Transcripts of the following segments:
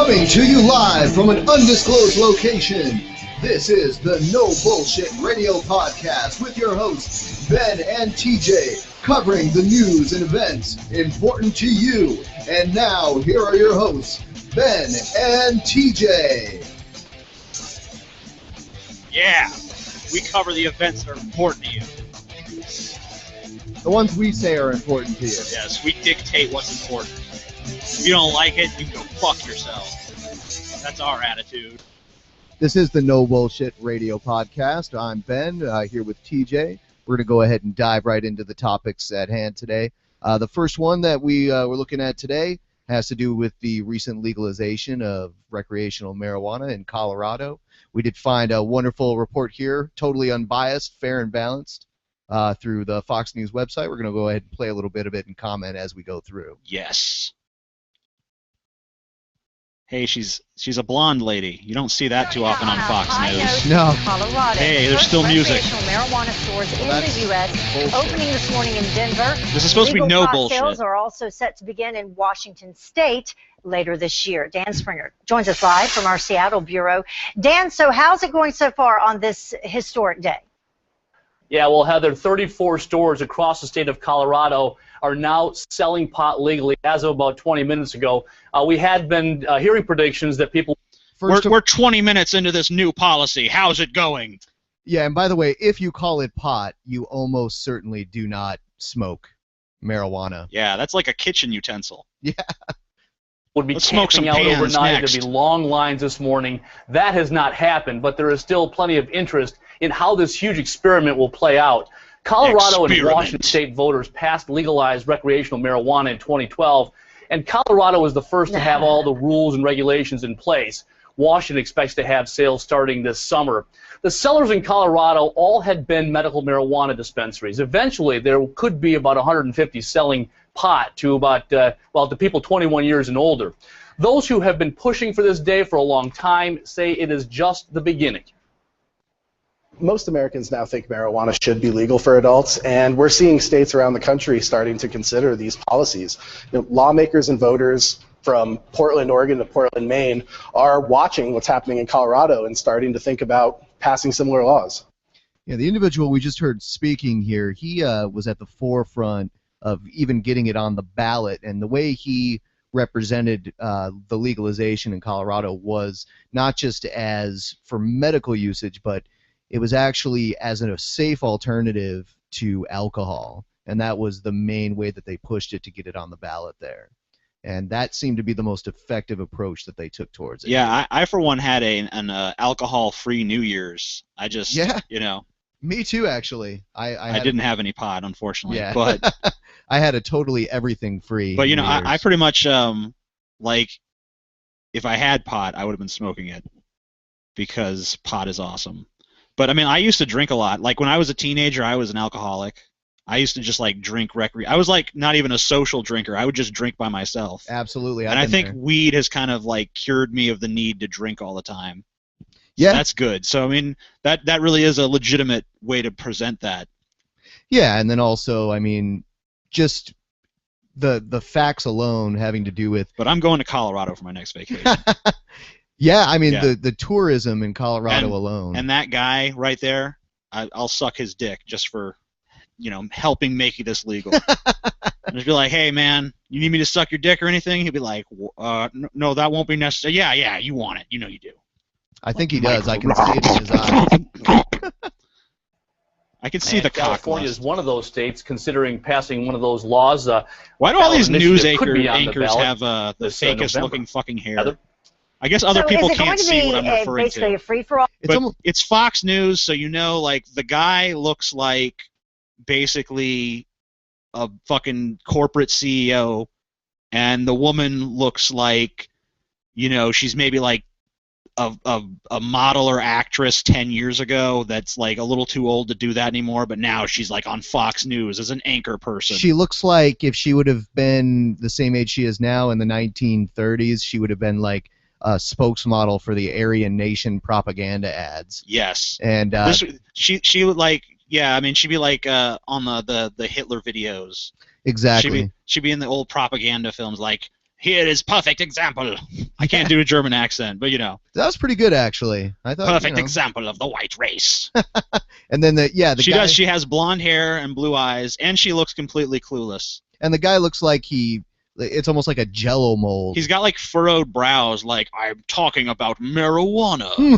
Coming to you live from an undisclosed location, this is the No Bullshit Radio Podcast with your hosts, Ben and TJ, covering the news and events important to you. And now, here are your hosts, Ben and TJ. Yeah, we cover the events that are important to you. The ones we say are important to you. Yes, we dictate what's important. If you don't like it, you can go fuck yourself. That's our attitude. This is the No Bullshit Radio Podcast. I'm Ben, here with TJ. We're going to go ahead and dive right into the topics at hand today. The first one that we're looking at today has to do with the recent legalization of recreational marijuana in Colorado. We did find a wonderful report here, totally unbiased, fair and balanced, through the Fox News website. We're going to go ahead and play a little bit of it and comment as we go through. Yes. Hey, she's a blonde lady. You don't see that too often on Fox News. No. Colorado. Hey, there's still music. Recreational marijuana stores in the U.S. bullshit. Opening this morning in Denver. This is supposed to be no Legal pot bullshit. Sales are also set to begin in Washington State later this year. Dan Springer joins us live from our Seattle bureau. Dan, so how's it going so far on this historic day? Yeah, well, Heather, 34 stores across the state of Colorado are now selling pot legally as of about 20 minutes ago. We had been hearing predictions that people... We're 20 minutes into this new policy. How's it going? Yeah, and by the way, if you call it pot, you almost certainly do not smoke marijuana. Yeah, that's like a kitchen utensil. Yeah. would be Let's smoke camping some out pans overnight. next. There'd be long lines this morning. That has not happened, but there is still plenty of interest in how this huge experiment will play out. Colorado and Washington state voters passed legalized recreational marijuana in 2012, and Colorado was the first to have all the rules and regulations in place. Washington expects to have sales starting this summer. The sellers in Colorado all had been medical marijuana dispensaries. Eventually, there could be about 150 selling pot to about, to people 21 years and older. Those who have been pushing for this day for a long time say it is just the beginning. Most Americans now think marijuana should be legal for adults, and we're seeing states around the country starting to consider these policies. Lawmakers and voters from Portland, Oregon to Portland, Maine are watching what's happening in Colorado and starting to think about passing similar laws. Yeah, the individual we just heard speaking here, he was at the forefront of even getting it on the ballot, and the way he represented the legalization in Colorado was not just as for medical usage, but it was actually as a safe alternative to alcohol, and that was the main way that they pushed it to get it on the ballot there. And that seemed to be the most effective approach that they took towards it. Yeah, I for one had an alcohol-free New Year's. I just, Me too, actually. I didn't have any pot, unfortunately. Yeah. But I had a totally everything free. But New I Year's. pretty much if I had pot, I would have been smoking it because pot is awesome. But I mean, I used to drink a lot. Like when I was a teenager, I was an alcoholic. I used to just drink I was not even a social drinker. I would just drink by myself. Absolutely. And I think weed has kind of cured me of the need to drink all the time. Yeah. So that's good. So I mean, that really is a legitimate way to present that. Yeah, and then also, I mean, just the facts alone having to do with. But I'm going to Colorado for my next vacation. Yeah, I mean, Yeah. the tourism in Colorado alone. And that guy right there, I'll suck his dick just for, helping make this legal. And just be like, hey, man, you need me to suck your dick or anything? He'll be like, no, that won't be necessary. Yeah, you want it. You know you do. I think he does. I can see it in his eyes. I can see the cock California lust. is one of those states considering passing one of those laws. Why do all these news initiative could be on the anchors ballot have the this, fakest November. looking fucking hair? Heather? I guess other people is it can't going to see be what I'm referring basically to. a free-for-all? But it's Fox News, so the guy looks like basically a fucking corporate CEO, and the woman looks like, she's maybe a model or actress 10 years ago that's a little too old to do that anymore, but now she's on Fox News as an anchor person. She looks like if she would have been the same age she is now in the 1930s, she would have been a spokesmodel for the Aryan Nation propaganda ads. Yes. And she would she'd be on the Hitler videos. exactly. She'd be in the old propaganda films Here is perfect example. I can't do a German accent, but you know. That was pretty good, actually. I thought. Perfect example of the white race. And then the guy, does. She has blonde hair and blue eyes, and she looks completely clueless. And the guy looks like it's almost like a Jello mold. He's got like furrowed brows, like I'm talking about marijuana.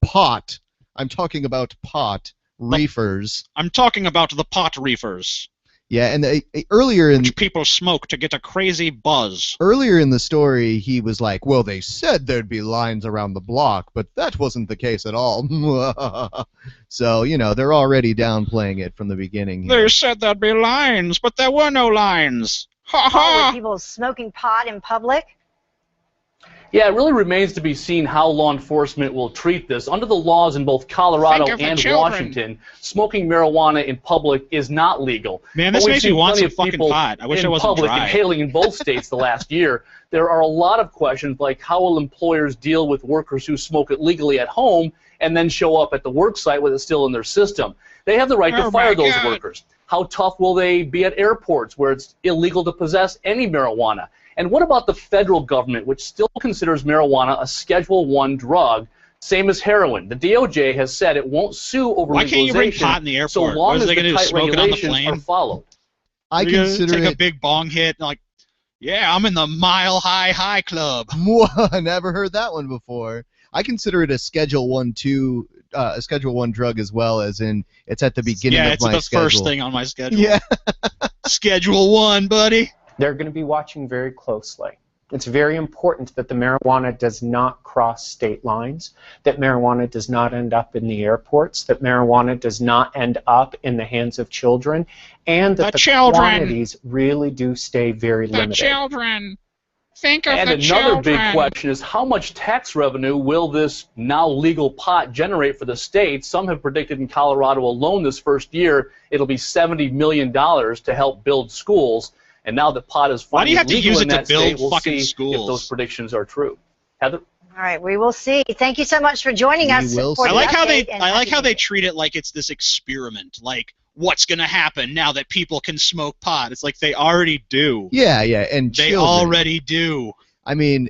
Pot. I'm talking about pot reefers. I'm talking about the pot reefers. Yeah, and earlier in which people smoke to get a crazy buzz. Earlier in the story, he was like, "Well, they said there'd be lines around the block, but that wasn't the case at all." So they're already downplaying it from the beginning. Here. They said there'd be lines, but there were no lines. Ha ha! Were people smoking pot in public? Yeah, it really remains to be seen how law enforcement will treat this. Under the laws in both Colorado and Washington, smoking marijuana in public is not legal. Man, this makes me want some fucking pot. I wish I wasn't dry. Inhaling in both states the last year. There are a lot of questions like how will employers deal with workers who smoke it legally at home and then show up at the work site with it still in their system. They have the right to fire those workers. How tough will they be at airports where it's illegal to possess any marijuana? And what about the federal government, which still considers marijuana a Schedule I drug, same as heroin? The DOJ has said it won't sue over legalization. Why can't you bring pot in the airport? So long as the tight regulations are followed. I consider take a big bong hit, like, yeah, I'm in the Mile High Club. I never heard that one before. I consider it a Schedule I drug as well, as in it's at the beginning of my schedule. Yeah, it's the first thing on my schedule. Yeah. Schedule I, buddy. They're going to be watching very closely. It's very important that the marijuana does not cross state lines, that marijuana does not end up in the airports, that marijuana does not end up in the hands of children, and that the quantities really do stay very limited. The children. Think of and the children. Another big question is how much tax revenue will this now legal pot generate for the state? Some have predicted in Colorado alone this first year it'll be $70 million to help build schools. And now that pot is finally legal in that state, we'll see if those predictions are true. Heather? All right, we will see. Thank you so much for joining us. I like how they treat it like it's this experiment. Like, what's going to happen now that people can smoke pot? It's like they already do. Yeah, and they already do. I mean,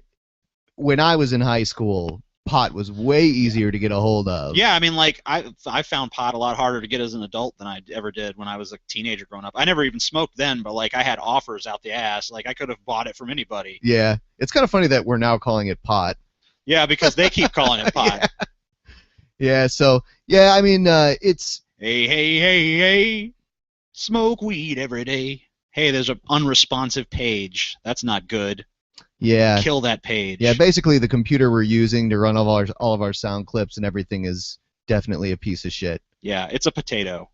when I was in high school, pot was way easier to get a hold of. Yeah, I mean, like, I found pot a lot harder to get as an adult than I ever did when I was a teenager growing up. I never even smoked then, but, like, I had offers out the ass. Like, I could have bought it from anybody. Yeah, it's kind of funny that we're now calling it pot. Yeah, because they keep calling it pot. Yeah, so, yeah, I mean, it's... Hey, smoke weed every day. Hey, there's an unresponsive page. That's not good. Yeah. Kill that page. Yeah, basically the computer we're using to run all of our sound clips and everything is definitely a piece of shit. Yeah, it's a potato.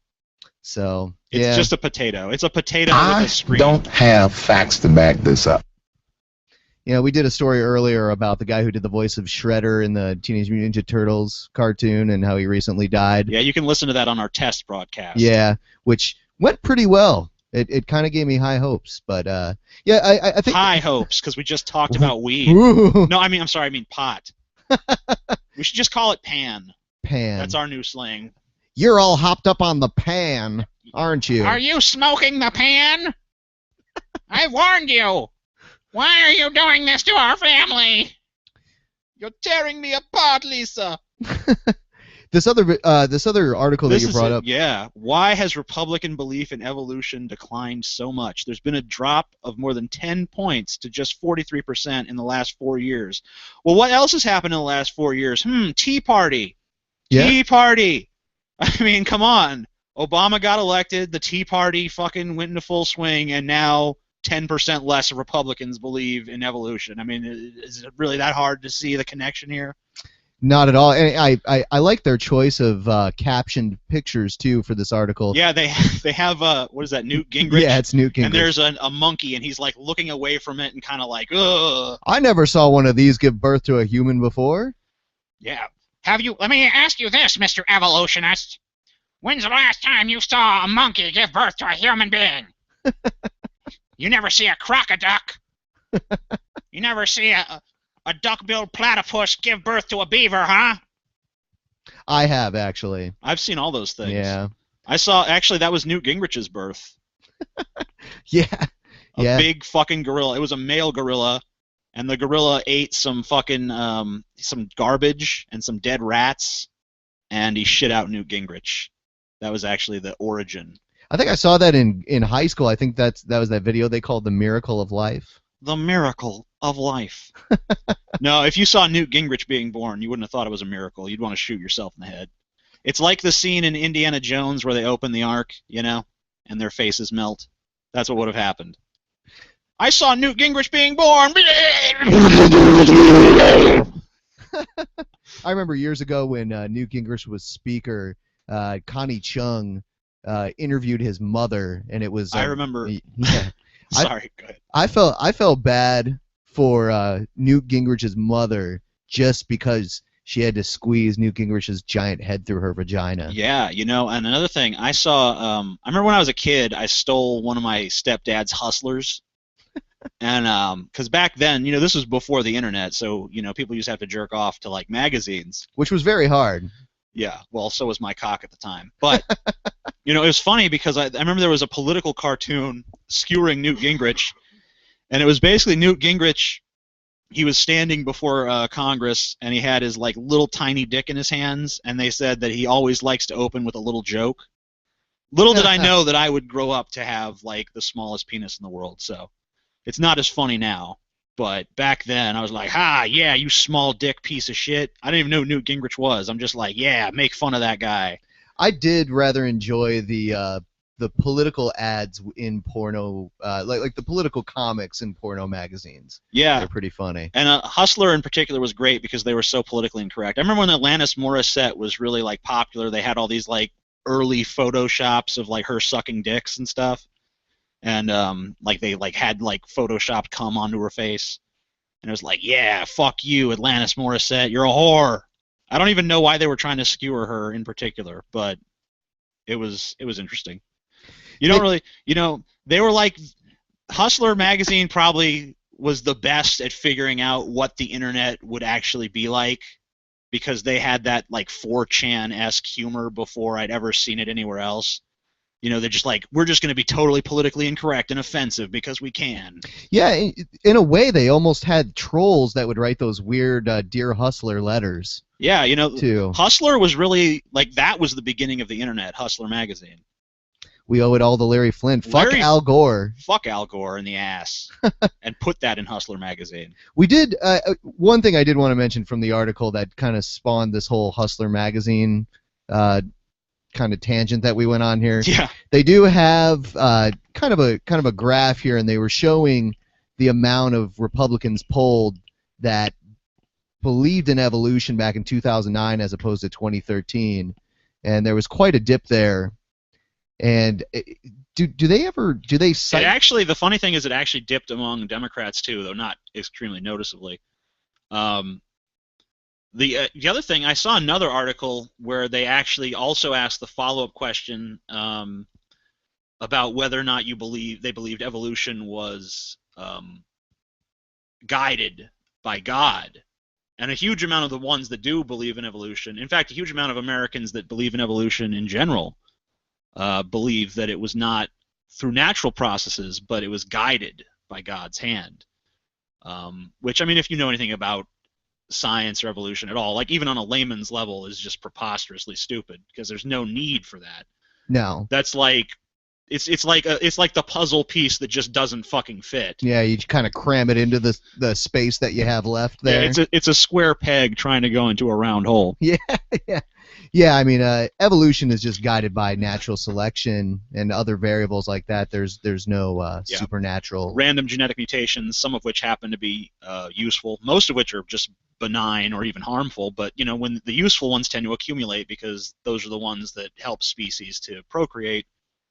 So, it's just a potato. It's a potato with a screen. I don't have facts to back this up. We did a story earlier about the guy who did the voice of Shredder in the Teenage Mutant Ninja Turtles cartoon and how he recently died. Yeah, you can listen to that on our test broadcast. Yeah, which went pretty well. It kind of gave me high hopes, but yeah, I think high hopes because we just talked about weed. Ooh. No, I mean pot. We should just call it pan. Pan. That's our new slang. You're all hopped up on the pan, aren't you? Are you smoking the pan? I warned you. Why are you doing this to our family? You're tearing me apart, Lisa. This other article that you brought up. Yeah. Why has Republican belief in evolution declined so much? There's been a drop of more than 10 points to just 43% in the last 4 years. Well, what else has happened in the last 4 years? Tea Party. Yeah. Tea Party. I mean, come on. Obama got elected. The Tea Party fucking went into full swing, and now 10% less Republicans believe in evolution. I mean, is it really that hard to see the connection here? Not at all. And I like their choice of captioned pictures too for this article. Yeah, they have what is that, Newt Gingrich? Yeah, it's Newt Gingrich. And there's a monkey, and he's like looking away from it and kind of like, ugh. I never saw one of these give birth to a human before. Yeah. Have you? Let me ask you this, Mr. Evolutionist. When's the last time you saw a monkey give birth to a human being? You never see a crocoduck. You never see a duck-billed platypus give birth to a beaver, huh? I have, actually. I've seen all those things. Yeah. I saw, actually, that was Newt Gingrich's birth. Yeah. A big fucking gorilla. It was a male gorilla, and the gorilla ate some fucking some garbage and some dead rats, and he shit out Newt Gingrich. That was actually the origin. I think I saw that in high school. I think that was that video they called The Miracle of Life. The miracle of life. No, if you saw Newt Gingrich being born, you wouldn't have thought it was a miracle. You'd want to shoot yourself in the head. It's like the scene in Indiana Jones where they open the Ark, you know, and their faces melt. That's what would have happened. I saw Newt Gingrich being born. I remember years ago when Newt Gingrich was speaker, Connie Chung interviewed his mother, and it was. I remember. Yeah. Sorry, go ahead. I felt bad for Newt Gingrich's mother just because she had to squeeze Newt Gingrich's giant head through her vagina. Yeah, you know, and another thing, I saw, I remember when I was a kid, I stole one of my stepdad's Hustlers, and, because back then, you know, this was before the internet, so, you know, people used to have to jerk off to, like, magazines. Which was very hard. Yeah, well, so was my cock at the time. But, you know, it was funny because I remember there was a political cartoon skewering Newt Gingrich, and it was basically Newt Gingrich. He was standing before Congress, and he had his like little tiny dick in his hands, and they said that he always likes to open with a little joke. Little did I know that I would grow up to have like the smallest penis in the world, so it's not as funny now. But back then, I was like, ha, yeah, you small dick piece of shit. I didn't even know who Newt Gingrich was. I'm just like, yeah, make fun of that guy. I did rather enjoy the political ads in porno, like the political comics in porno magazines. Yeah. They're pretty funny. And Hustler in particular was great because they were so politically incorrect. I remember when Alanis Morissette was really like popular, they had all these like early photoshops of like her sucking dicks and stuff. And like they like had like photoshopped cum onto her face. And it was like, yeah, fuck you, Alanis Morissette, you're a whore. I don't even know why they were trying to skewer her in particular, but it was interesting. You don't really, you know, they were like, Hustler magazine probably was the best at figuring out what the internet would actually be like because they had that like 4chan-esque humor before I'd ever seen it anywhere else. You know, they're just like, we're just going to be totally politically incorrect and offensive because we can. Yeah, in a way, they almost had trolls that would write those weird Dear Hustler letters. Yeah, you know, too. Hustler was really, like, that was the beginning of the internet, Hustler magazine. We owe it all to Larry Flint. Fuck Al Gore. Fuck Al Gore in the ass. And put that in Hustler magazine. We did, one thing I did want to mention from the article that kind of spawned this whole Hustler magazine kind of tangent that we went on here. Yeah. They do have kind of a graph here, and they were showing the amount of Republicans polled that believed in evolution back in 2009 as opposed to 2013, and there was quite a dip there. And do they cite? It actually, the funny thing is, it actually dipped among Democrats too, though not extremely noticeably. The other thing, I saw another article where they actually also asked the follow-up question about whether or not they believed evolution was guided by God. And a huge amount of the ones that do believe in evolution, in fact, a huge amount of Americans that believe in evolution in general, believe that it was not through natural processes, but it was guided by God's hand. Which, I mean, if you know anything about science or evolution at all, like even on a layman's level, is just preposterously stupid because there's no need for that. No. That's like it's like the puzzle piece that just doesn't fucking fit. Yeah, you kind of cram it into the space that you have left there. Yeah, it's a square peg trying to go into a round hole. Yeah, yeah. Yeah, I mean, evolution is just guided by natural selection and other variables like that. There's no supernatural. Random genetic mutations, some of which happen to be useful, most of which are just benign or even harmful. But you know, when the useful ones tend to accumulate because those are the ones that help species to procreate.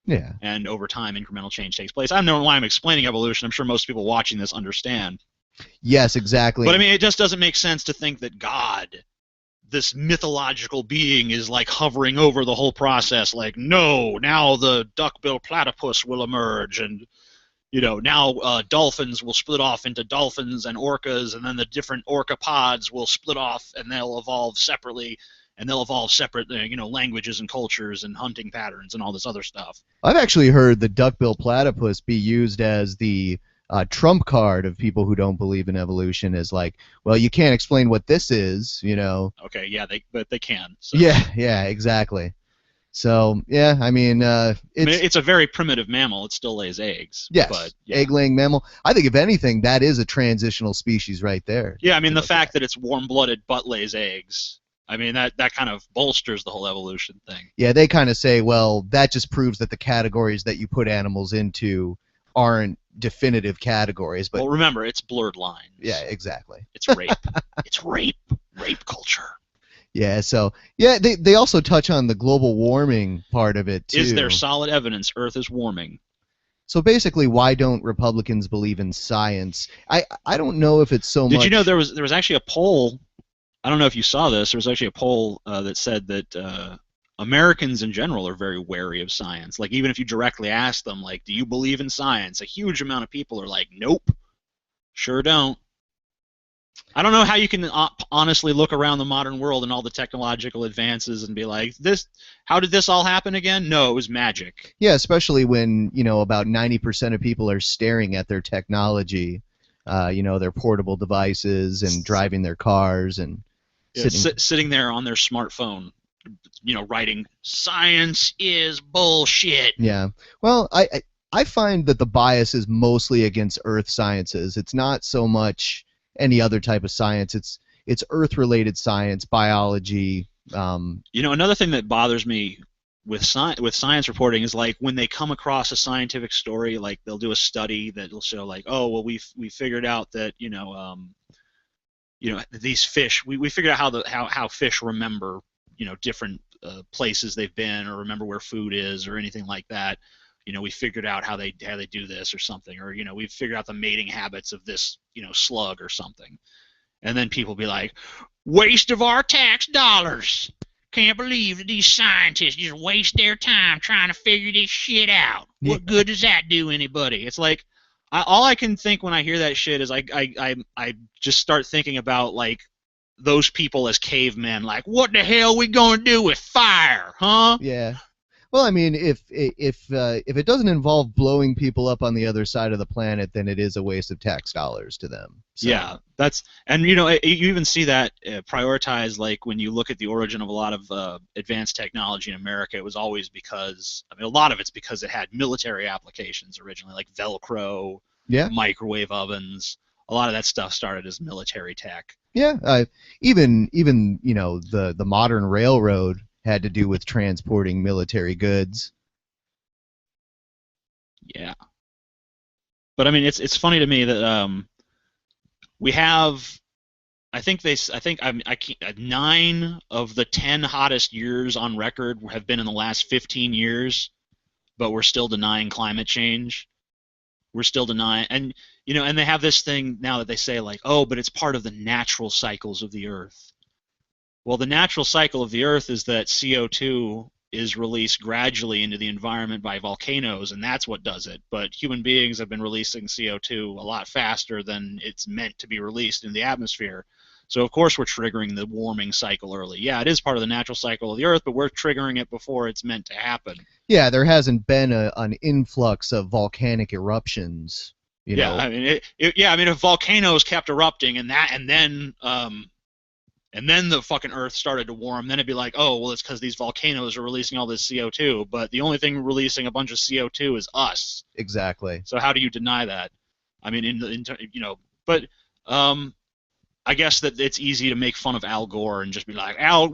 Yeah. And over time, incremental change takes place. I don't know why I'm explaining evolution. I'm sure most people watching this understand. Yes, exactly. But I mean, it just doesn't make sense to think that God, this mythological being, is like hovering over the whole process, like, no, now the duck-billed platypus will emerge, and you know, now dolphins will split off into dolphins and orcas, and then the different orca pods will split off and they'll evolve separately, and they'll evolve separate, languages and cultures and hunting patterns and all this other stuff. I've actually heard the duckbill platypus be used as the trump card of people who don't believe in evolution, as like, well, you can't explain what this is, Okay, yeah, but they can. So. Yeah, exactly. So, yeah, I mean, it's a very primitive mammal. It still lays eggs. Yes, but, yeah. egg-laying mammal. I think, if anything, that is a transitional species right there. Yeah, I mean, the fact that it's warm-blooded but lays eggs, I mean, that kind of bolsters the whole evolution thing. Yeah, they kind of say, well, that just proves that the categories that you put animals into aren't definitive categories. But well, remember, it's blurred lines. Yeah, exactly. It's rape. It's rape culture. Yeah, so, yeah, they also touch on the global warming part of it, too. Is there solid evidence Earth is warming? So basically, why don't Republicans believe in science? I don't know if it's so much... Did you know there was actually a poll, I don't know if you saw this, there was actually a poll that said that Americans in general are very wary of science. Like, even if you directly ask them, like, do you believe in science? A huge amount of people are like, nope, sure don't. I don't know how you can honestly look around the modern world and all the technological advances and be like, how did this all happen again? No, it was magic. Yeah, especially when, about 90% of people are staring at their technology, their portable devices and driving their cars and sitting there on their smartphone, writing, science is bullshit. Yeah. Well, I find that the bias is mostly against earth sciences. It's not so much any other type of science. It's earth-related science, biology. Another thing that bothers me with science reporting is, like, when they come across a scientific story, like, they'll do a study that'll show, like, oh, well, we figured out that these fish, we figured out how fish remember different places they've been, or remember where food is, or anything like that. We figured out how they do this or something, or we figured out the mating habits of this slug or something, and then people be like, waste of our tax dollars. Can't believe that these scientists just waste their time trying to figure this shit out. What good does that do anybody? It's like, all I can think when I hear that shit is I just start thinking about, like, those people as cavemen, like, what the hell we gonna do with fire, huh? Yeah. Well, I mean, if it doesn't involve blowing people up on the other side of the planet, then it is a waste of tax dollars to them. So. Yeah, you even see that prioritized, like, when you look at the origin of a lot of advanced technology in America. It was always because, a lot of it's because it had military applications originally, like Velcro, microwave ovens. A lot of that stuff started as military tech. Yeah, even the modern railroad had to do with transporting military goods. Yeah. But I mean, it's funny to me that we have, I think 9 of the 10 hottest years on record have been in the last 15 years, but we're still denying climate change. We're still denying, and they have this thing now that they say, like, oh, but it's part of the natural cycles of the Earth. Well, the natural cycle of the Earth is that CO2 is released gradually into the environment by volcanoes, and that's what does it. But human beings have been releasing CO2 a lot faster than it's meant to be released in the atmosphere. So, of course, we're triggering the warming cycle early. Yeah, it is part of the natural cycle of the Earth, but we're triggering it before it's meant to happen. Yeah, there hasn't been an influx of volcanic eruptions. I mean, if volcanoes kept erupting and then the fucking Earth started to warm, then it'd be like, oh, well, it's because these volcanoes are releasing all this CO2, but the only thing releasing a bunch of CO2 is us. Exactly. So how do you deny that? I mean, but I guess that it's easy to make fun of Al Gore and just be like, Al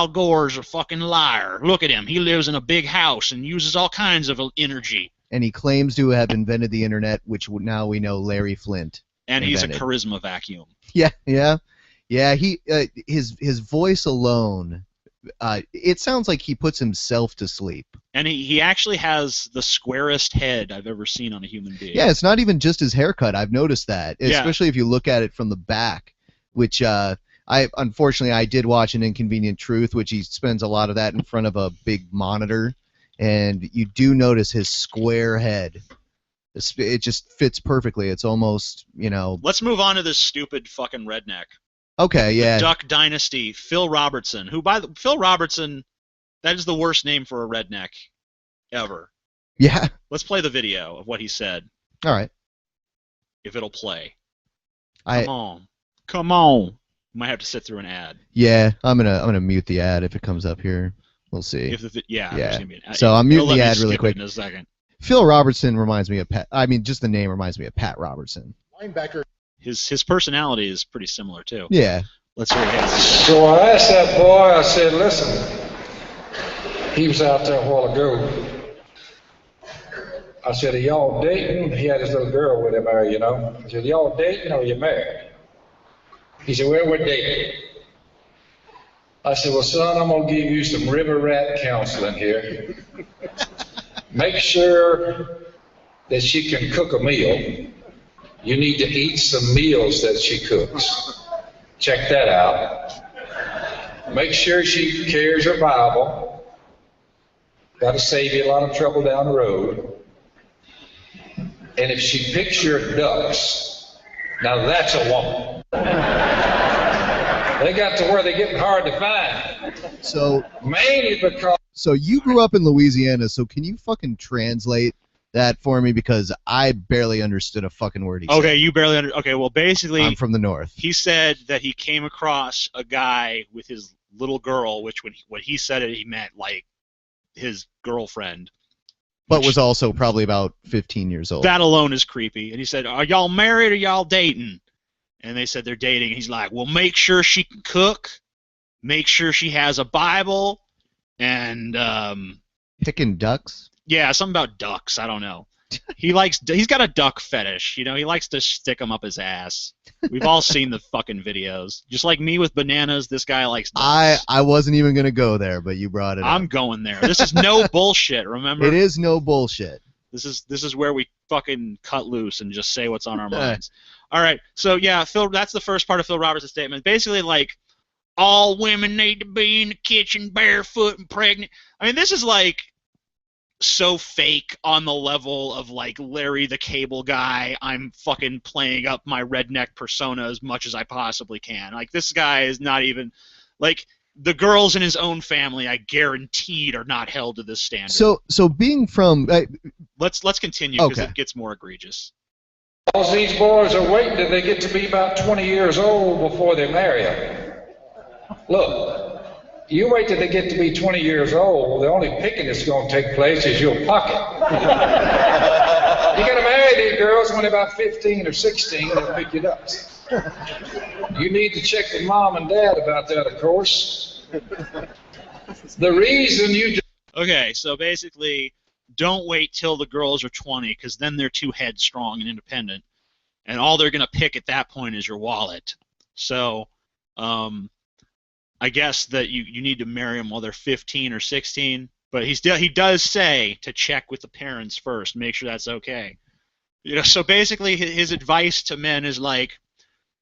Gore's a fucking liar. Look at him. He lives in a big house and uses all kinds of energy. And he claims to have invented the internet, which now we know Larry Flint and invented. He's a charisma vacuum. Yeah. He his voice alone, it sounds like he puts himself to sleep. And he actually has the squarest head I've ever seen on a human being. Yeah, it's not even just his haircut. I've noticed that, especially if you look at it from the back, which unfortunately I did watch an Inconvenient Truth, which he spends a lot of that in front of a big monitor, and you do notice his square head. It just fits perfectly. It's almost, Let's move on to this stupid fucking redneck. Okay, yeah. Duck Dynasty, Phil Robertson, Phil Robertson, that is the worst name for a redneck ever. Yeah. Let's play the video of what he said. All right. If it'll play. Come on. Might have to sit through an ad. Yeah, I'm gonna mute the ad if it comes up here. We'll see. Yeah. So I'm muting the ad really quick. In a second. Phil Robertson reminds me of Pat. I mean, just the name reminds me of Pat Robertson. Linebacker. His personality is pretty similar too. Yeah. Let's hear it. So I asked that boy. I said, "Listen." He was out there a while ago. I said, "Are y'all dating?" He had his little girl with him there, you know. I said, "Y'all dating or are you married?" He said, "Well, we're dating." I said, "Well, son, I'm going to give you some river rat counseling here. Make sure that she can cook a meal. You need to eat some meals that she cooks. Check that out. Make sure she carries her Bible. Got to save you a lot of trouble down the road. And if she picks your ducks, now that's a woman." They got to where they're getting hard to find. So mainly because. So you grew up in Louisiana, so can you fucking translate that for me, because I barely understood a fucking word he said. Okay, you barely Okay, well, basically, I'm from the north. He said that he came across a guy with his little girl, which when he said it, he meant like his girlfriend. But was also probably about 15 years old. That alone is creepy. And he said, "Are y'all married or y'all dating?" And they said they're dating. And he's like, "Well, make sure she can cook, make sure she has a Bible, and picking ducks." Yeah, something about ducks. I don't know. He's got a duck fetish. You know, he likes to stick them up his ass. We've all seen the fucking videos. Just like me with bananas, this guy likes ducks. I wasn't even gonna go there, but you brought it up. I'm going there. This is no bullshit. Remember? It is no bullshit. This is where we fucking cut loose and just say what's on our minds. All right. So yeah, Phil. That's the first part of Phil Robertson's statement. Basically, like, all women need to be in the kitchen barefoot and pregnant. I mean, this is like so fake on the level of like Larry the Cable Guy. I'm fucking playing up my redneck persona as much as I possibly can. Like, this guy is not even like. The girls in his own family, I guaranteed, are not held to this standard. So being from let's continue because it gets more egregious. All these boys are waiting till they get to be about 20 years old before they marry them. Look, you wait till they get to be 20 years old. The only picking that's going to take place is your pocket. You got to marry these girls when they're about 15 or 16. They'll pick you up. You need to check with mom and dad about that, of course. The reason you just... Okay, so basically, don't wait till the girls are 20, because then they're too headstrong and independent, and all they're going to pick at that point is your wallet. So, I guess that you need to marry them while they're 15 or 16, but he does say to check with the parents first, make sure that's okay. You know, so basically his advice to men is like,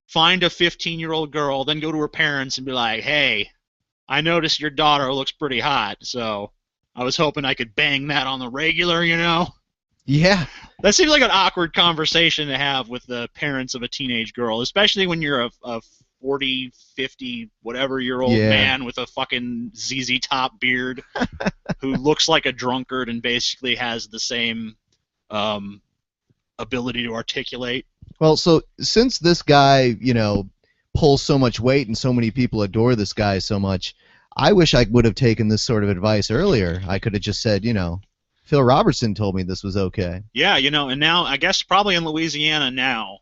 find a 15-year-old girl, then go to her parents and be like, "Hey, I noticed your daughter looks pretty hot, so I was hoping I could bang that on the regular, you know?" Yeah. That seems like an awkward conversation to have with the parents of a teenage girl, especially when you're a 40, 50, whatever-year-old man with a fucking ZZ Top beard who looks like a drunkard and basically has the same ability to articulate. Well, so since this guy, you know, pulls so much weight and so many people adore this guy so much, I wish I would have taken this sort of advice earlier. I could have just said, you know, Phil Robertson told me this was okay. Yeah, you know, and now I guess probably in Louisiana now,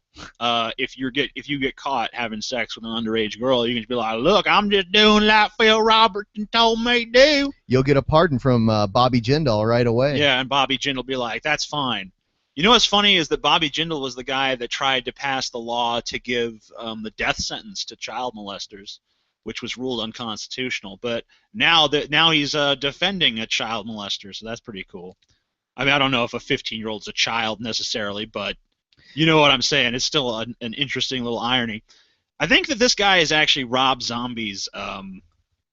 if you get caught having sex with an underage girl, you can just be like, "Look, I'm just doing like Phil Robertson told me to do." You'll get a pardon from Bobby Jindal right away. Yeah, and Bobby Jindal will be like, "That's fine." You know what's funny is that Bobby Jindal was the guy that tried to pass the law to give the death sentence to child molesters, which was ruled unconstitutional. But now he's defending a child molester, so that's pretty cool. I mean, I don't know if a 15-year-old's a child necessarily, but you know what I'm saying. It's still an interesting little irony. I think that this guy is actually Rob Zombie's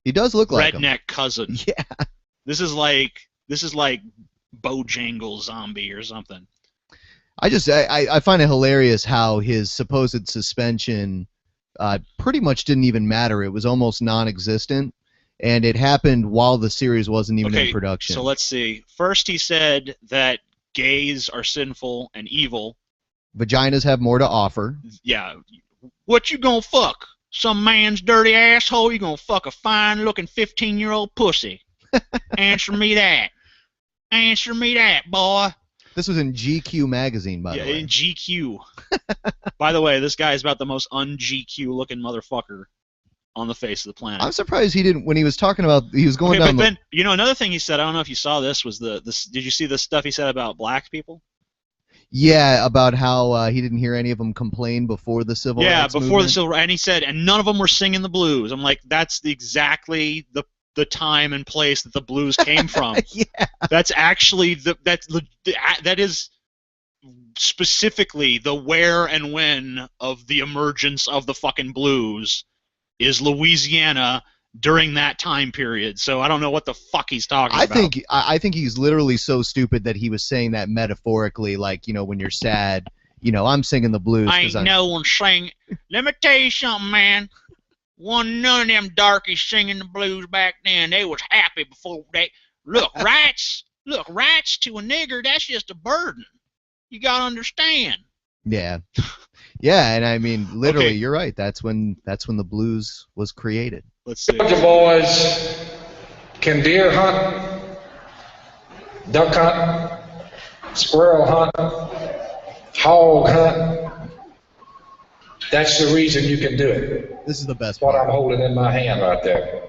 he does look like redneck him. cousin. Yeah. This is like Bojangle Zombie or something. I find it hilarious how his supposed suspension pretty much didn't even matter. It was almost non-existent, and it happened while the series wasn't even in production. So let's see. First, he said that gays are sinful and evil. Vaginas have more to offer. Yeah. What you gonna fuck? Some man's dirty asshole? You gonna fuck a fine-looking 15-year-old pussy? Answer me that. Answer me that, boy. This was in GQ magazine, by the way. Yeah, in GQ. By the way, this guy is about the most un-GQ-looking motherfucker on the face of the planet. I'm surprised he didn't, when he was talking about, he was going down but then, you know, another thing he said, I don't know if you saw this, was did you see the stuff he said about black people? Yeah, about how he didn't hear any of them complain before the civil rights movement. Yeah, before the civil rights, and he said, and none of them were singing the blues. I'm like, that's exactly the time and place that the blues came from. Yeah. That's actually that is specifically the where and when of the emergence of the fucking blues is Louisiana during that time period. So I don't know what the fuck he's talking about. I think he's literally so stupid that he was saying that metaphorically, like, you know, when you're sad, you know, I'm singing the blues. Ain't no one singing. Let me tell you something, man. None of them darkies singing the blues back then. They was happy before they look rights to a nigger. That's just a burden. You gotta understand. Yeah, yeah, and I mean, literally, You're right. That's when the blues was created. Let's see. Georgia boys can deer hunt, duck hunt, squirrel hunt, hog hunt. That's the reason you can do it. This is the best What part. I'm holding in my hand right there.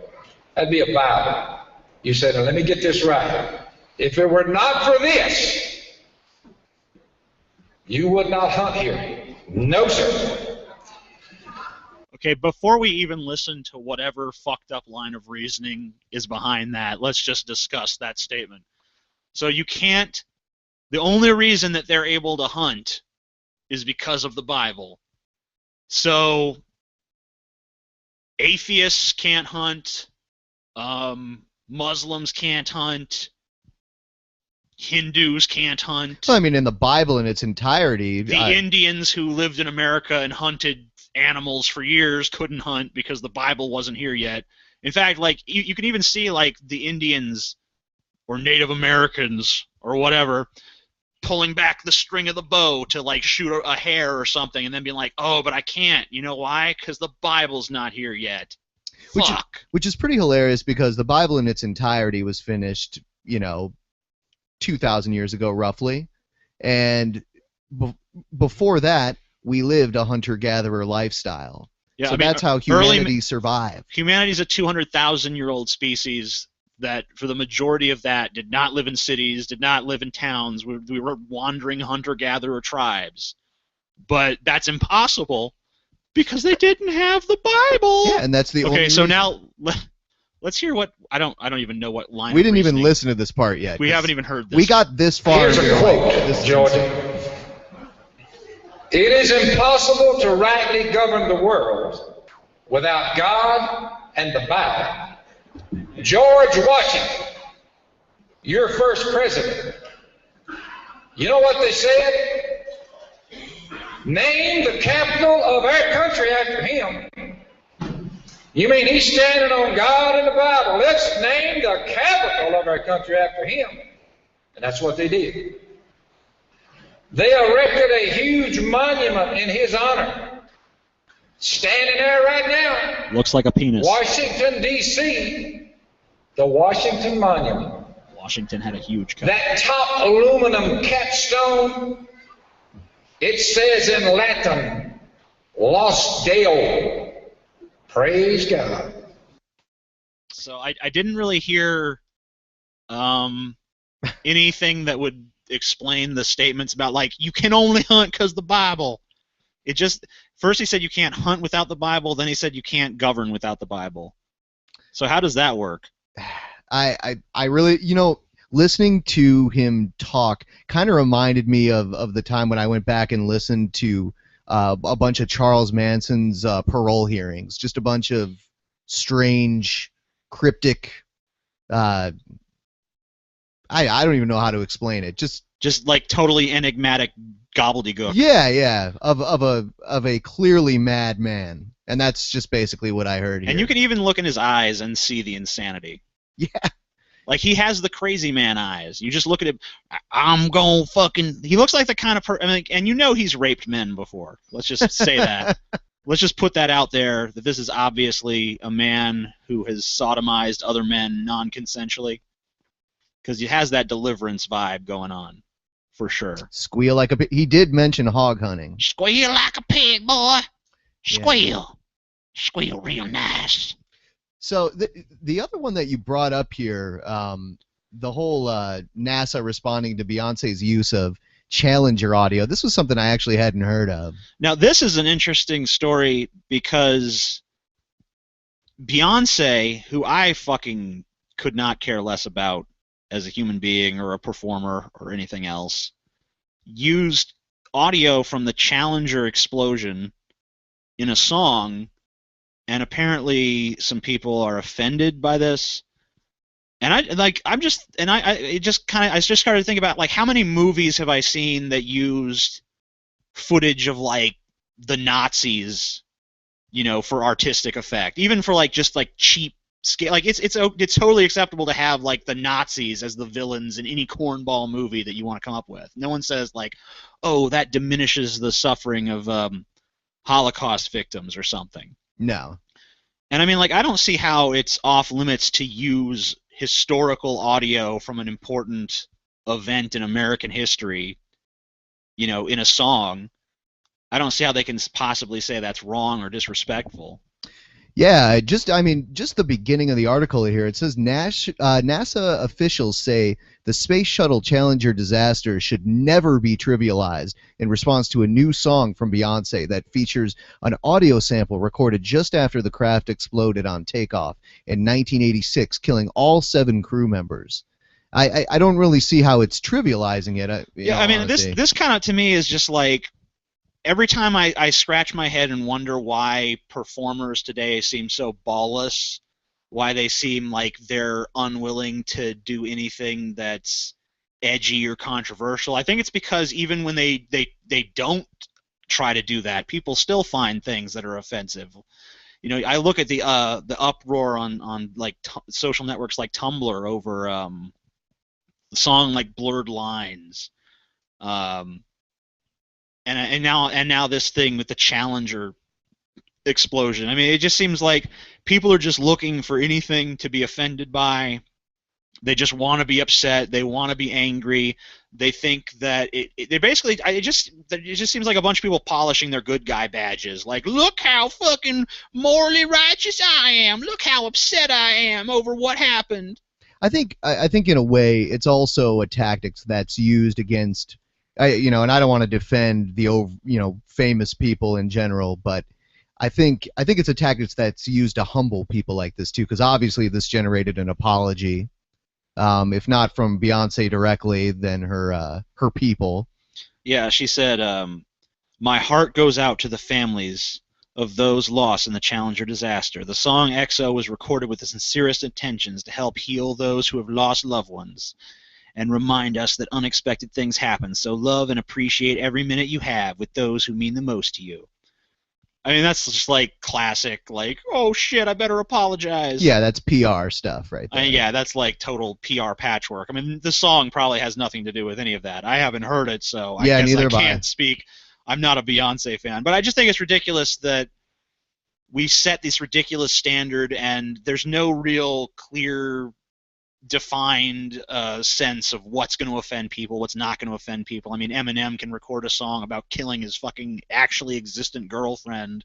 That'd be a Bible. You said, now let me get this right. If it were not for this, you would not hunt here. No, sir. Okay, before we even listen to whatever fucked up line of reasoning is behind that, let's just discuss that statement. So you can't, the only reason that they're able to hunt is because of the Bible. So atheists can't hunt, Muslims can't hunt, Hindus can't hunt. Well, I mean, in the Bible in its entirety, The Indians who lived in America and hunted animals for years couldn't hunt because the Bible wasn't here yet. In fact, like you can even see like the Indians or Native Americans or whatever pulling back the string of the bow to like shoot a hare or something and then being like, oh, but I can't. You know why? Because the Bible's not here yet. Fuck. Which is pretty hilarious because the Bible in its entirety was finished, you know, 2,000 years ago roughly, and before that we lived a hunter-gatherer lifestyle. Yeah, so I mean, that's how humanity survived. Humanity's a 200,000-year-old species that, for the majority of that, did not live in cities, did not live in towns. We were wandering hunter-gatherer tribes. But that's impossible because they didn't have the Bible. Yeah, and that's the only Okay, so reason. now let's hear what I don't even know what line. We of didn't even reasoning. listen to this part yet. We haven't even heard this. We got this far. Here's and we a were quote, like, this is Georgia. insane. It is impossible to rightly govern the world without God and the Bible. George Washington, your first president, you know what they said? Name the capital of our country after him. You mean he's standing on God and the Bible? Let's name the capital of our country after him. And that's what they did. They erected a huge monument in his honor. Standing there right now. Looks like a penis. Washington, D.C., the Washington Monument. Washington had a huge cut. That top aluminum capstone, it says in Latin, Los Deo. Praise God. So I didn't really hear anything that would explain the statements about, like, you can only hunt because the Bible. It just, first he said you can't hunt without the Bible, then he said you can't govern without the Bible. So how does that work? I really, you know, listening to him talk kind of reminded me of the time when I went back and listened to a bunch of Charles Manson's parole hearings. Just a bunch of strange, cryptic, I don't even know how to explain it. Just like totally enigmatic gobbledygook. Yeah, of a clearly mad man. And that's just basically what I heard here. And you can even look in his eyes and see the insanity. Yeah. Like, he has the crazy man eyes. You just look at him, I'm gonna fucking... He looks like the kind of I mean, and you know he's raped men before. Let's just say that. Let's just put that out there, that this is obviously a man who has sodomized other men non-consensually. Because he has that Deliverance vibe going on, for sure. Squeal like a pig. He did mention hog hunting. Squeal like a pig, boy. Squeal. Yeah. Squeal real nice. So the other one that you brought up here, the whole NASA responding to Beyonce's use of Challenger audio, this was something I actually hadn't heard of. Now, this is an interesting story because Beyonce, who I fucking could not care less about as a human being or a performer or anything else, used audio from the Challenger explosion in a song. And apparently, some people are offended by this, and I just started to think about, like, how many movies have I seen that used footage of, like, the Nazis, you know, for artistic effect, even for, like, just like cheap scale. Like, it's totally acceptable to have, like, the Nazis as the villains in any cornball movie that you want to come up with. No one says, like, oh, that diminishes the suffering of Holocaust victims or something. No. And I mean, like, I don't see how it's off limits to use historical audio from an important event in American history, you know, in a song. I don't see how they can possibly say that's wrong or disrespectful. Yeah, just the beginning of the article here. It says NASA officials say the Space Shuttle Challenger disaster should never be trivialized in response to a new song from Beyonce that features an audio sample recorded just after the craft exploded on takeoff in 1986, killing all 7 crew members. I don't really see how it's trivializing it. Yeah, I mean, this kind of, to me, is just like, every time I scratch my head and wonder why performers today seem so ballless, why they seem like they're unwilling to do anything that's edgy or controversial, I think it's because even when they don't try to do that, people still find things that are offensive. You know, I look at the uproar on like social networks like Tumblr over the song like Blurred Lines. And now this thing with the Challenger explosion. I mean, it just seems like people are just looking for anything to be offended by. They just want to be upset. They want to be angry. They think that it just seems like a bunch of people polishing their good guy badges. Like, look how fucking morally righteous I am. Look how upset I am over what happened. I think in a way it's also a tactic that's used against. And I don't want to defend the famous people in general, but I think it's a tactic that's used to humble people like this too, because obviously this generated an apology, if not from Beyonce directly, then her people. Yeah, she said, "My heart goes out to the families of those lost in the Challenger disaster. The song XO was recorded with the sincerest intentions to help heal those who have lost loved ones and remind us that unexpected things happen. So love and appreciate every minute you have with those who mean the most to you." I mean, that's just like classic, like, oh shit, I better apologize. Yeah, that's PR stuff right there. Yeah, that's like total PR patchwork. I mean, the song probably has nothing to do with any of that. I haven't heard it, so I guess I can't speak. I'm not a Beyonce fan. But I just think it's ridiculous that we set this ridiculous standard and there's no real clear defined sense of what's going to offend people, what's not going to offend people. I mean, Eminem can record a song about killing his fucking actually existent girlfriend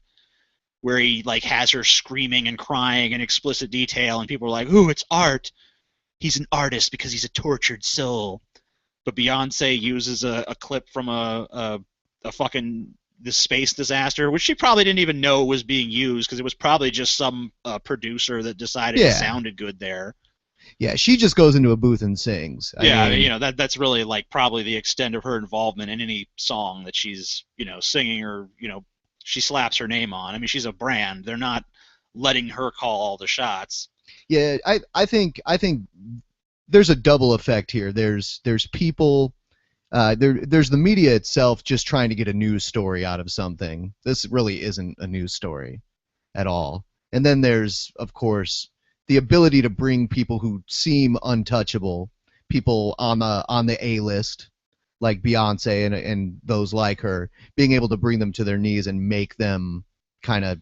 where he like has her screaming and crying in explicit detail, and people are like, ooh, it's art. He's an artist because he's a tortured soul. But Beyonce uses a clip from a fucking this space disaster, which she probably didn't even know was being used because it was probably just some producer that decided it sounded good there. Yeah, she just goes into a booth and sings. I mean, that's really like probably the extent of her involvement in any song that she's, singing or, she slaps her name on. I mean, she's a brand. They're not letting her call all the shots. Yeah, I think there's a double effect here. There's people there's the media itself just trying to get a news story out of something. This really isn't a news story. at all. And then there's, of course, the ability to bring people who seem untouchable, people on the A-list, like Beyonce and those like her, being able to bring them to their knees and make them kind of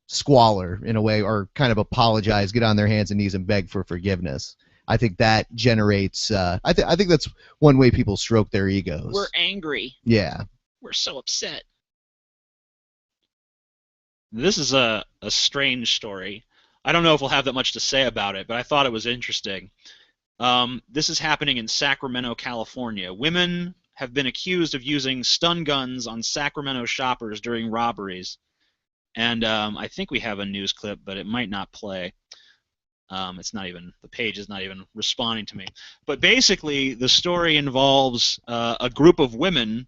squalor in a way, or kind of apologize, get on their hands and knees and beg for forgiveness. I think that generates. I think that's one way people stroke their egos. We're angry. Yeah. We're so upset. This is a strange story. I don't know if we'll have that much to say about it, but I thought it was interesting. This is happening in Sacramento, California. Women have been accused of using stun guns on Sacramento shoppers during robberies. And I think we have a news clip, but it might not play. It's not even, the page is not even responding to me. But basically, the story involves a group of women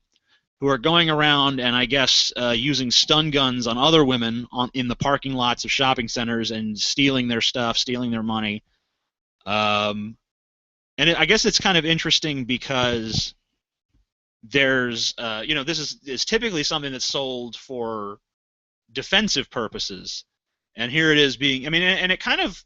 who are going around and I guess using stun guns on other women in the parking lots of shopping centers and stealing their stuff, stealing their money. And I guess it's kind of interesting because there's, this is typically something that's sold for defensive purposes, and here it is being, and it kind of,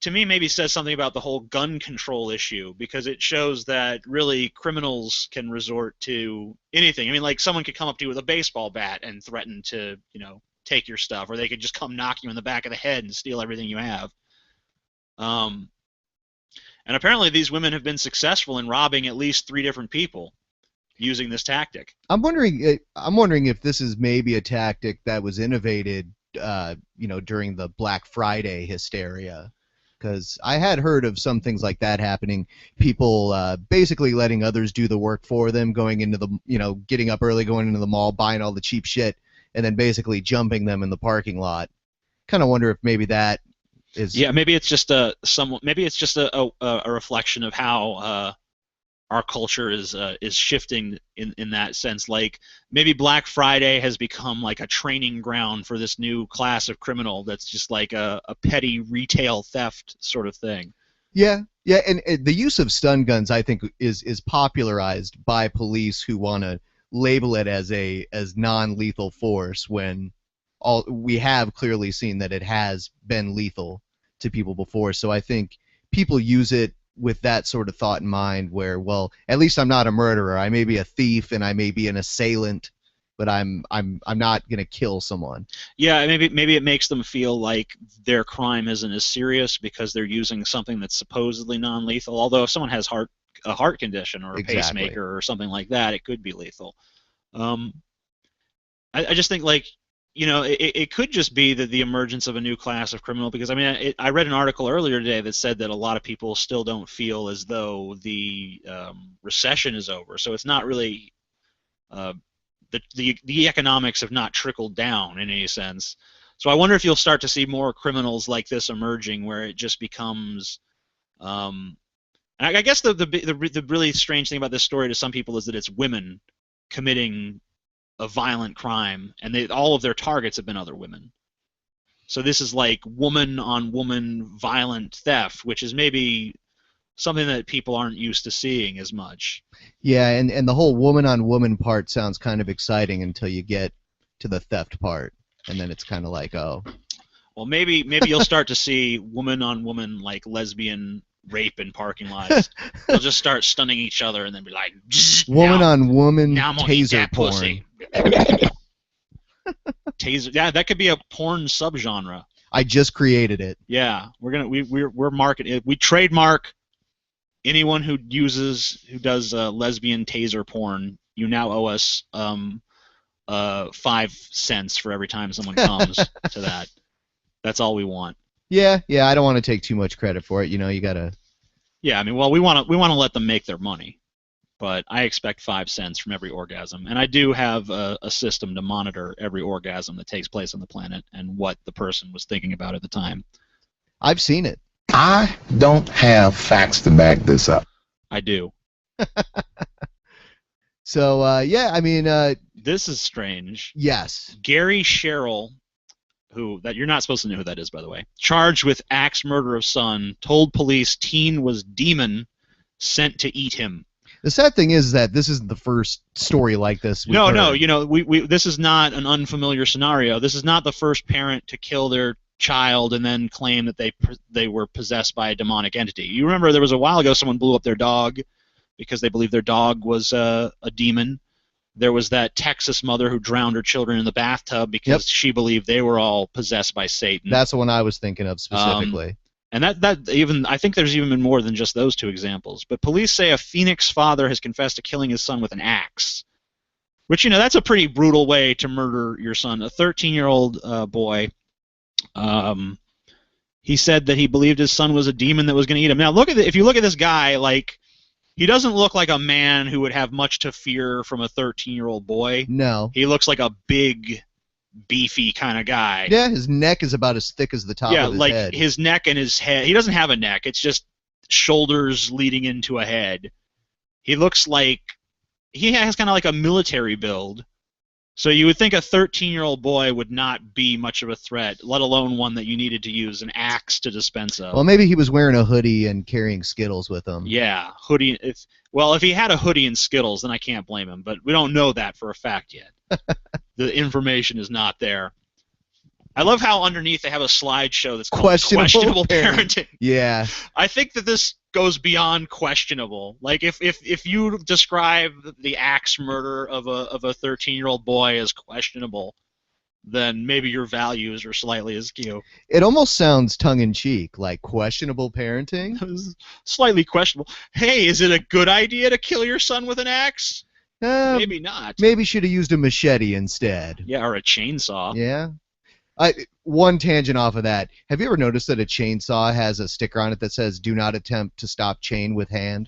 to me, maybe says something about the whole gun control issue, because it shows that really criminals can resort to anything. Like someone could come up to you with a baseball bat and threaten to, take your stuff, or they could just come knock you in the back of the head and steal everything you have. And apparently these women have been successful in robbing at least 3 different people using this tactic. I'm wondering if this is maybe a tactic that was innovated, during the Black Friday hysteria, because I had heard of some things like that happening. People basically letting others do the work for them, going into the, getting up early, going into the mall, buying all the cheap shit, and then basically jumping them in the parking lot. Kind of wonder if maybe that is. Yeah, maybe it's just a reflection of how our culture is shifting in that sense. Like maybe Black Friday has become like a training ground for this new class of criminal that's just like a petty retail theft sort of thing. Yeah, and the use of stun guns, I think, is popularized by police who want to label it as non-lethal force, when we have clearly seen that it has been lethal to people before. So I think people use it with that sort of thought in mind, where, well, at least I'm not a murderer. I may be a thief and I may be an assailant, but I'm not gonna kill someone. Yeah, maybe it makes them feel like their crime isn't as serious because they're using something that's supposedly non-lethal. Although if someone has a heart condition or a pacemaker or something like that, it could be lethal. I just think, like, it could just be that the emergence of a new class of criminal, because I read an article earlier today that said that a lot of people still don't feel as though the recession is over. So it's not really the economics have not trickled down in any sense. So I wonder if you'll start to see more criminals like this emerging, where it just becomes. I guess the really strange thing about this story to some people is that it's women committing a violent crime, and all of their targets have been other women. So this is like woman-on-woman violent theft, which is maybe something that people aren't used to seeing as much. Yeah, and the whole woman-on-woman part sounds kind of exciting until you get to the theft part, and then it's kind of like, oh. Well, maybe you'll start to see woman-on-woman, like, lesbian rape in parking lots. They'll just start stunning each other and then be like, woman-on-woman taser porn. Pussy. Taser. Yeah, that could be a porn subgenre. I just created it. Yeah, we're marketing it. We trademark anyone who does lesbian taser porn. You now owe us 5 cents for every time someone comes to that. That's all we want. Yeah, I don't want to take too much credit for it. You gotta. Yeah, we want to let them make their money, but I expect 5 cents from every orgasm, and I do have a system to monitor every orgasm that takes place on the planet and what the person was thinking about at the time. I've seen it. I don't have facts to back this up. I do. So this is strange. Yes. Gary Sherrill, that you're not supposed to know who that is, by the way, charged with axe murder of son, told police teen was demon sent to eat him. The sad thing is that this isn't the first story like this. No. You know, this is not an unfamiliar scenario. This is not the first parent to kill their child and then claim that they were possessed by a demonic entity. You remember there was a while ago someone blew up their dog because they believed their dog was a demon. There was that Texas mother who drowned her children in the bathtub because she believed they were all possessed by Satan. That's the one I was thinking of specifically. And that even, I think there's even been more than just those two examples. But police say a Phoenix father has confessed to killing his son with an axe, which, you know, that's a pretty brutal way to murder your son. A 13-year-old boy, he said that he believed his son was a demon that was going to eat him. Now, if you look at this guy, like, he doesn't look like a man who would have much to fear from a 13-year-old boy. No. He looks like a big, beefy kind of guy. Yeah, his neck is about as thick as the top of his head. Yeah, like his neck and his head. He doesn't have a neck. It's just shoulders leading into a head. He looks like he has kind of like a military build. So you would think a 13-year-old boy would not be much of a threat, let alone one that you needed to use an axe to dispense of. Well, maybe he was wearing a hoodie and carrying Skittles with him. Yeah, hoodie. If he had a hoodie and Skittles, then I can't blame him. But we don't know that for a fact yet. The information is not there. I love how underneath they have a slideshow that's called questionable parenting. Yeah. I think that this goes beyond questionable. Like if you describe the axe murder of a 13-year-old boy as questionable, then maybe your values are slightly askew. It almost sounds tongue-in-cheek, like questionable parenting. Slightly questionable. Hey, is it a good idea to kill your son with an axe? Maybe not. Maybe should have used a machete instead. Yeah, or a chainsaw. Yeah. One tangent off of that. Have you ever noticed that a chainsaw has a sticker on it that says, "Do not attempt to stop chain with hand"?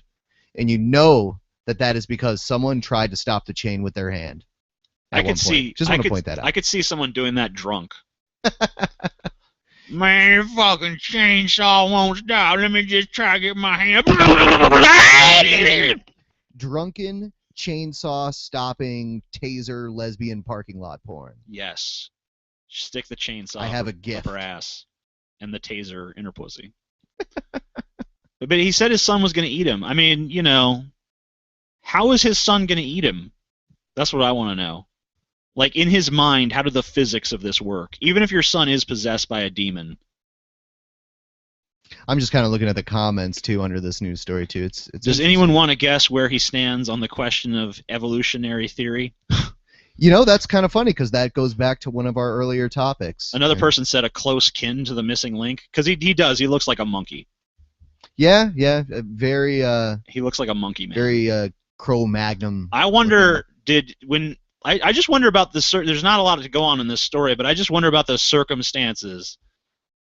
And you know that is because someone tried to stop the chain with their hand. Just want to point that out. I could see someone doing that drunk. Man, fucking chainsaw won't stop. Let me just try to get my hand. Drunken, chainsaw, stopping, taser, lesbian parking lot porn. Yes. Stick the chainsaw up her ass and the taser in her pussy. But he said his son was going to eat him. I mean, you know, how is his son going to eat him? That's what I want to know. Like, in his mind, how do the physics of this work? Even if your son is possessed by a demon. I'm just kind of looking at the comments, too, under this news story, too. Does anyone want to guess where he stands on the question of evolutionary theory? You know, that's kind of funny because that goes back to one of our earlier topics. Another person said a close kin to the missing link because he does. He looks like a monkey. Yeah, very. He looks like a monkey man. Very Cro-Magnon. I wonder I just wonder about this. There's not a lot to go on in this story, but I just wonder about the circumstances.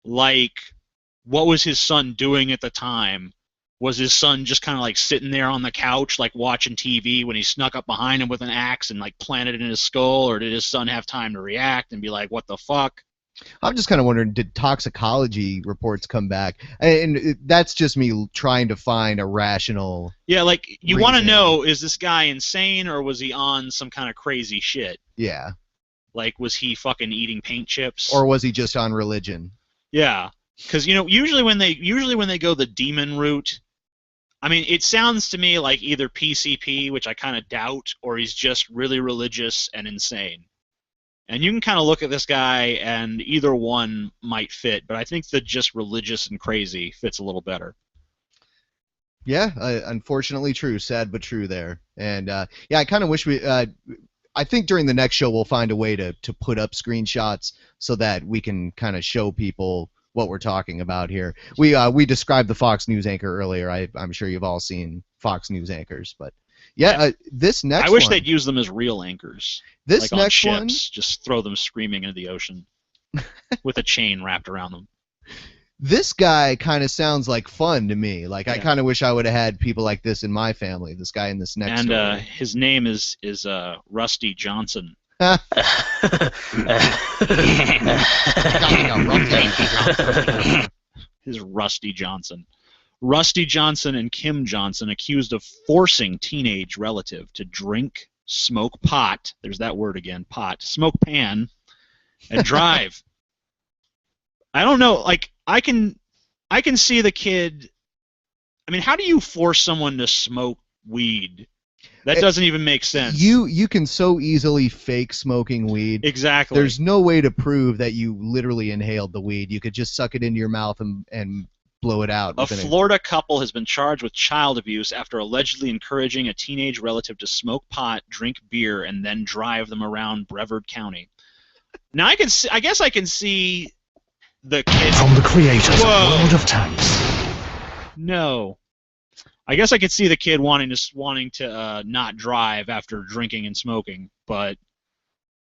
Like, what was his son doing at the time? Was his son just kind of like sitting there on the couch, like watching TV, when he snuck up behind him with an axe and like planted it in his skull, or did his son have time to react and be like, "What the fuck?" I'm just kind of wondering, did toxicology reports come back? And that's just me trying to find a rational. Yeah, like you want to know, is this guy insane or was he on some kind of crazy shit? Yeah. Like, was he fucking eating paint chips? Or was he just on religion? Yeah, because you know, usually when they go the demon route. I mean, it sounds to me like either PCP, which I kind of doubt, or he's just really religious and insane. And you can kind of look at this guy, and either one might fit, but I think the just religious and crazy fits a little better. Yeah, unfortunately true. Sad but true there. And, yeah, I kind of wish I think during the next show we'll find a way to put up screenshots so that we can kind of show people what we're talking about here. We described the Fox News anchor earlier. I'm sure you've all seen Fox News anchors, but yeah, this next one. I wish they'd use them as real anchors. This like next on one, ships, just throw them screaming into the ocean with a chain wrapped around them. This guy kind of sounds like fun to me. Like, I kind of wish I would have had people like this in my family. This guy in this next story. And his name is Rusty Johnson. His Rusty Johnson. Rusty Johnson and Kim Johnson accused of forcing teenage relative to drink, smoke pot, there's that word again, pot, smoke pan, and drive. I don't know, like, I can see the kid. I mean, how do you force someone to smoke weed. That doesn't even make sense. You can so easily fake smoking weed. Exactly. There's no way to prove that you literally inhaled the weed. You could just suck it into your mouth and blow it out. A Florida couple has been charged with child abuse after allegedly encouraging a teenage relative to smoke pot, drink beer, and then drive them around Brevard County. Now I guess I can see the kid from the creators of World of Tanks. No. I guess I could see the kid wanting to not drive after drinking and smoking, but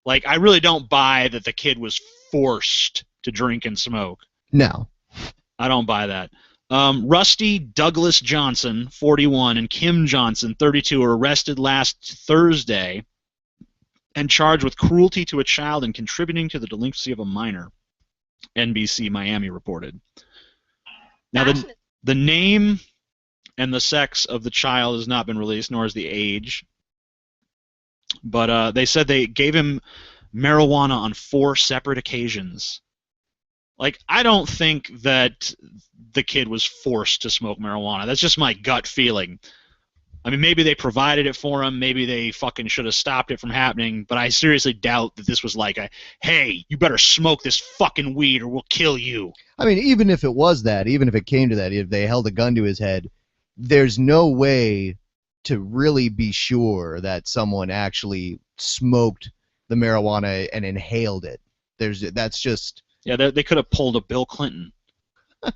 like I really don't buy that the kid was forced to drink and smoke. No. I don't buy that. Rusty Douglas Johnson, 41, and Kim Johnson, 32, were arrested last Thursday and charged with cruelty to a child and contributing to the delinquency of a minor, NBC Miami reported. Now, the name and the sex of the child has not been released, nor is the age. But they said they gave him marijuana on 4 separate occasions. Like, I don't think that the kid was forced to smoke marijuana. That's just my gut feeling. I mean, maybe they provided it for him. Maybe they fucking should have stopped it from happening. But I seriously doubt that this was like a, hey, you better smoke this fucking weed or we'll kill you. I mean, even if it was that, even if it came to that, if they held a gun to his head, there's no way to really be sure that someone actually smoked the marijuana and inhaled it. That's just... Yeah, they could have pulled a Bill Clinton.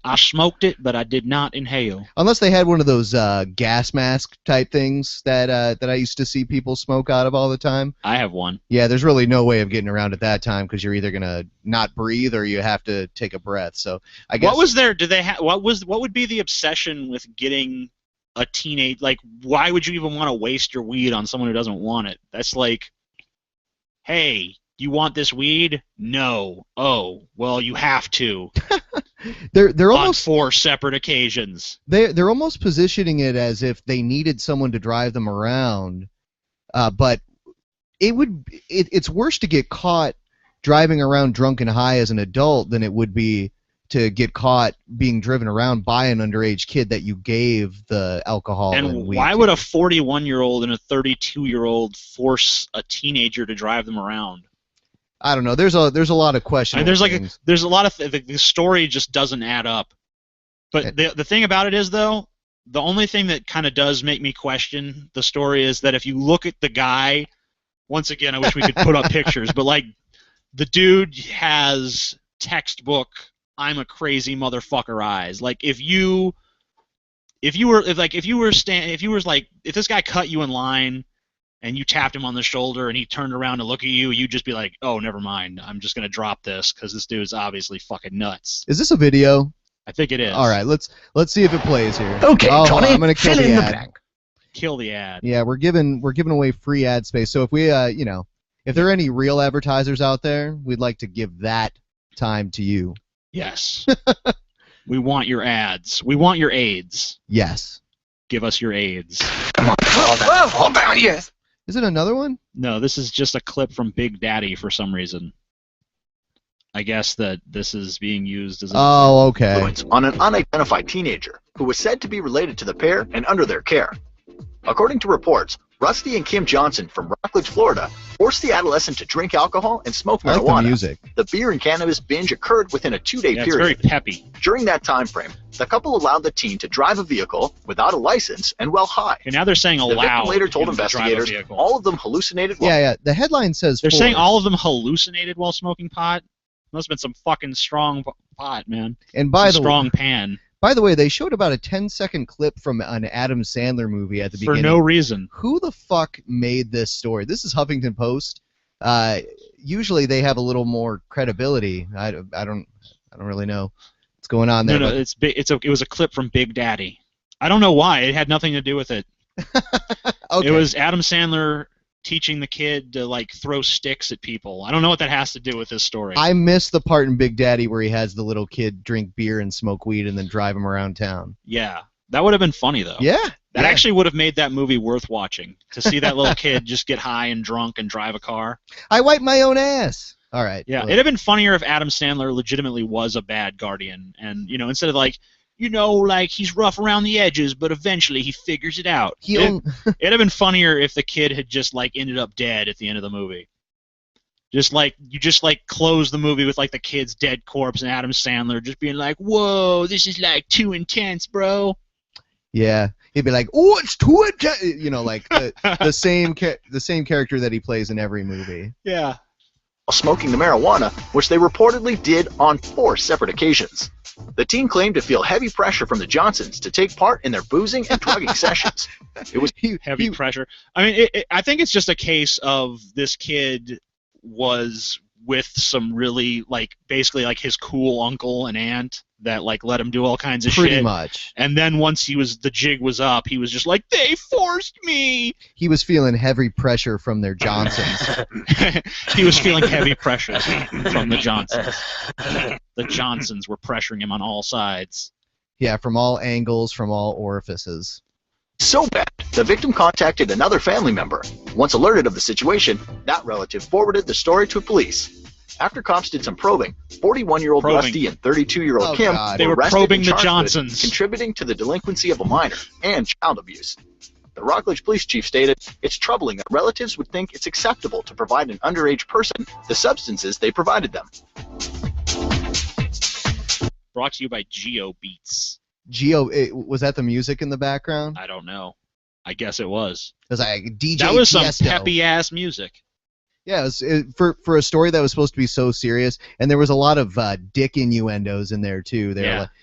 I smoked it, but I did not inhale. Unless they had one of those gas mask type things that I used to see people smoke out of all the time. I have one. Yeah, there's really no way of getting around at that time because you're either gonna not breathe or you have to take a breath. So I guess. What was there? Did they what would be the obsession with getting a teenage? Like, why would you even want to waste your weed on someone who doesn't want it? That's like, hey, you want this weed? No. Oh, well, you have to. They're almost on 4 separate occasions. They're almost positioning it as if they needed someone to drive them around, but it's worse to get caught driving around drunk and high as an adult than it would be to get caught being driven around by an underage kid that you gave the alcohol and weed why to. would a 41-year-old and a 32-year-old force a teenager to drive them around? I don't know. There's a lot of questions. There's a lot of the story just doesn't add up. But the thing about it is, though, the only thing that kind of does make me question the story is that if you look at the guy, once again, I wish we could put up pictures, but like the dude has textbook I'm a crazy motherfucker eyes. Like if this guy cut you in line and you tapped him on the shoulder and he turned around to look at you, you'd just be like, oh, never mind. I'm just going to drop this because this dude's obviously fucking nuts. Is this a video? I think it is. All right, let's see if it plays here. Okay, Tony, I'm going to kill the ad. blank. Kill the ad. Yeah, we're giving away free ad space. So if we, if there are any real advertisers out there, we'd like to give that time to you. Yes. We want your ads. We want your aids. Yes. Give us your aids. Come on, hold down, yes. Is it another one? No, this is just a clip from Big Daddy for some reason. I guess that this is being used as a... Oh, okay. Influence on an unidentified teenager who was said to be related to the pair and under their care. According to reports, Rusty and Kim Johnson from Rockledge, Florida, forced the adolescent to drink alcohol and smoke marijuana. I like the music. The beer and cannabis binge occurred within a 2-day It's period. very peppy. During that time frame, the couple allowed the teen to drive a vehicle without a license and while high. And now they're saying The allow victim later told him to drive a investigators vehicle. all of them hallucinated while Yeah. The headline says They're saying forced. all of them hallucinated while smoking pot? Must have been some fucking strong pot, man. And by Some the strong pan. By the way, they showed about a 10-second clip from an Adam Sandler movie at the For beginning. no reason. Who the fuck made this story? This is Huffington Post. Usually they have a little more credibility. I don't really know what's going on there. No, it was a clip from Big Daddy. I don't know why. It had nothing to do with it. Okay. It was Adam Sandler teaching the kid to like throw sticks at people. I don't know what that has to do with this story. I missed the part in Big Daddy where he has the little kid drink beer and smoke weed and then drive him around town. Yeah, that would have been funny though. Yeah. That actually would have made that movie worth watching. To see that little kid just get high and drunk and drive a car. I wipe my own ass. All right. Yeah, well, it'd have been funnier if Adam Sandler legitimately was a bad guardian, and instead of like like he's rough around the edges, but eventually he figures it out. It'd have been funnier if the kid had just like ended up dead at the end of the movie. You just close the movie with like the kid's dead corpse and Adam Sandler just being like, "Whoa, this is like too intense, bro." Yeah, he'd be like, "Oh, it's too intense," like the same character that he plays in every movie. Yeah. While smoking the marijuana, which they reportedly did on 4 separate occasions. The team claimed to feel heavy pressure from the Johnsons to take part in their boozing and drugging sessions. It was heavy pressure. I mean, I think it's just a case of this kid was with some really basically his cool uncle and aunt that let him do all kinds of shit. Pretty much. And then once the jig was up, he was just like, "They forced me." He was feeling heavy pressure from their Johnsons. He was feeling heavy pressure from the Johnsons. The Johnsons were pressuring him on all sides. Yeah, from all angles, from all orifices. So bad, the victim contacted another family member. Once alerted of the situation, that relative forwarded the story to police. After cops did some probing, 41-year-old Rusty and 32-year-old Kim were arrested probing and the charged Johnsons, with contributing to the delinquency of a minor and child abuse. The Rockledge police chief stated, "It's troubling that relatives would think it's acceptable to provide an underage person the substances they provided them." Brought to you by Geo Beats. Was that the music in the background? I don't know. I guess it was. Because DJ that was some Tiesto. peppy ass music. Yeah, for a story that was supposed to be so serious, and there was a lot of dick innuendos in there too.